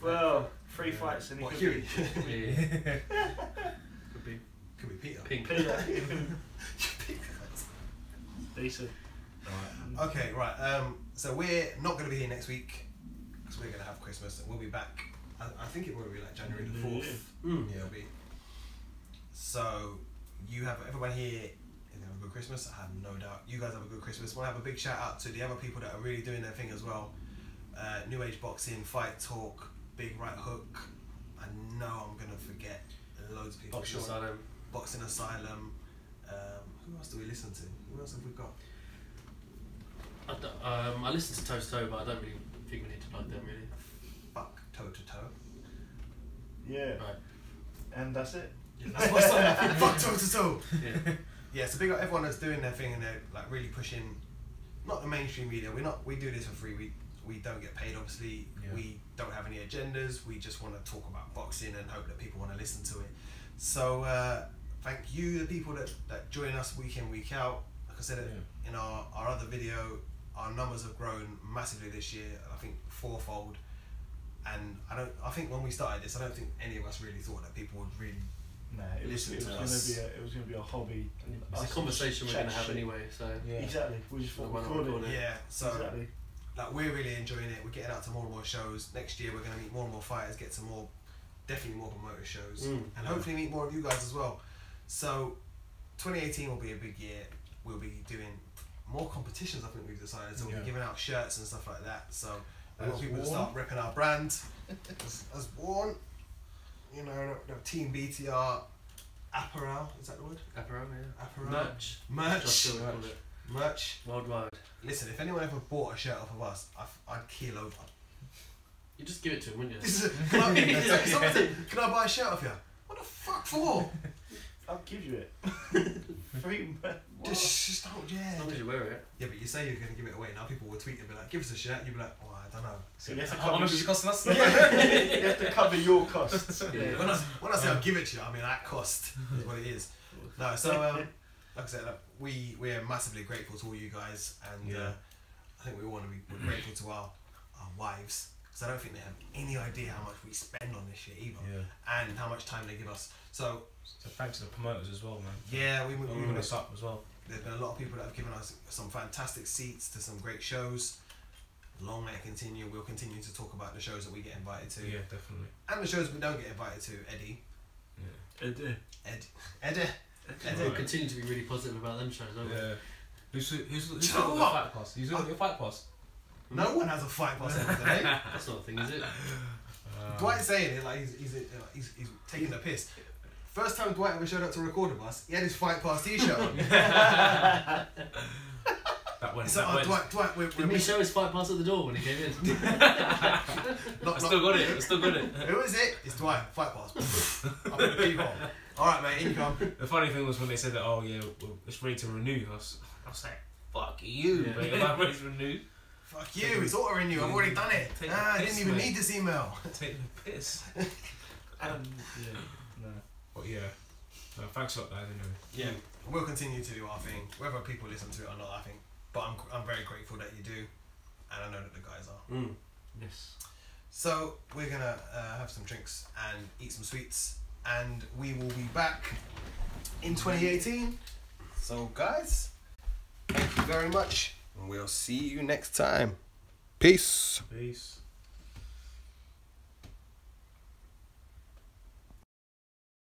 Well, 3 fights in What, it. Huey? Yeah. Could be Peter. Pink. Peter. Decent. Okay, right. So we're not going to be here next week because we're going to have Christmas. We'll be back. I think it will be like January the 4th. Yeah, it'll be. So you have everyone here. They have a good Christmas. I have no doubt. You guys have a good Christmas. I want to have a big shout out to the other people that are really doing their thing as well. New Age Boxing, Fight Talk, Big Right Hook. I know I'm going to forget loads of people. Boxing Asylum. Boxing Asylum. Who else do we listen to? Who else have we got? I listen to Toast Toe, but I don't really think we need to plug them really. Fuck Toe to Toe. Yeah. Right. And that's it. Yeah, that's my song. Fuck Toe to Toe. Yeah. Yeah, so big up everyone that's doing their thing and they're like really pushing, not the mainstream media. We do this for free. We don't get paid, obviously. Yeah. We don't have any agendas. We just want to talk about boxing and hope that people want to listen to it. So thank you, the people that join us week in, week out. Like I said in our other video, our numbers have grown massively this year. I think 4-fold. And I think when we started this, I don't think any of us really thought that people would really. Nah, it was gonna be a hobby. It's a conversation we're going to have anyway, so... Yeah. Exactly, we just thought we'd record it. Yeah, so Exactly. like we're really enjoying it. We're getting out to more and more shows. Next year we're going to meet more and more fighters, get to definitely more promoter shows, and hopefully meet more of you guys as well. So 2018 will be a big year. We'll be doing more competitions, I think we've decided. So we'll be giving out shirts and stuff like that. So we want people to start repping our brand as worn. You know, the Team BTR apparel, is that the word? Apparel, yeah. Apparel. Merch. Merch. Worldwide. Listen, if anyone ever bought a shirt off of us, I'd keel over. You just give it to him, wouldn't you? Can I buy a shirt off you? What the fuck for? I'll give you it. Free. Just don't, As long as you wear it. Yeah, but you say you're going to give it away. Now people will tweet and be like, give us a shirt. You'll be like, oh, I don't know. So you have to How much is it costing us? you have to cover your costs. Yeah. When I say I'll give it to you, I mean at cost is what it is. No, so like I said, we're massively grateful to all you guys, and I think we want to be grateful to our wives, because I don't think they have any idea how much we spend on this shit either, and how much time they give us. So thanks to the promoters as well, man. Yeah, we moving us up as well. There's been a lot of people that have given us some fantastic seats to some great shows. Long may it continue. We'll continue to talk about the shows that we get invited to. Yeah, definitely. And the shows we don't get invited to. Eddie. We'll continue to be really positive about them shows, won't we? Yeah. Who's got the fight pass? Who's got your fight pass? No one has a fight pass every day. That's not a thing, is it? Dwight's saying it like he's taking the piss. First time Dwight ever showed up to record with us, he had his fight pass t-shirt on. That went. So, Dwight, Didn't he show his fight pass at the door when he came in? I still got it. Who is it? It's Dwight. Fight pass. Up in the people. All right, mate. Income. The funny thing was when they said that, oh yeah, it's ready to renew. I was like, fuck you, mate. Am I ready to renew? Fuck you. It's auto renew. I've already done it. I didn't even need this email. Take the piss. But yeah. No, thanks a lot, guys. Anyway. Yeah. We'll continue to do our thing, whether people listen to it or not. I think. But I'm very grateful that you do, and I know that the guys are. Yes. So we're gonna have some drinks and eat some sweets, and we will be back in 2018. So guys, thank you very much, and we'll see you next time. Peace. Peace.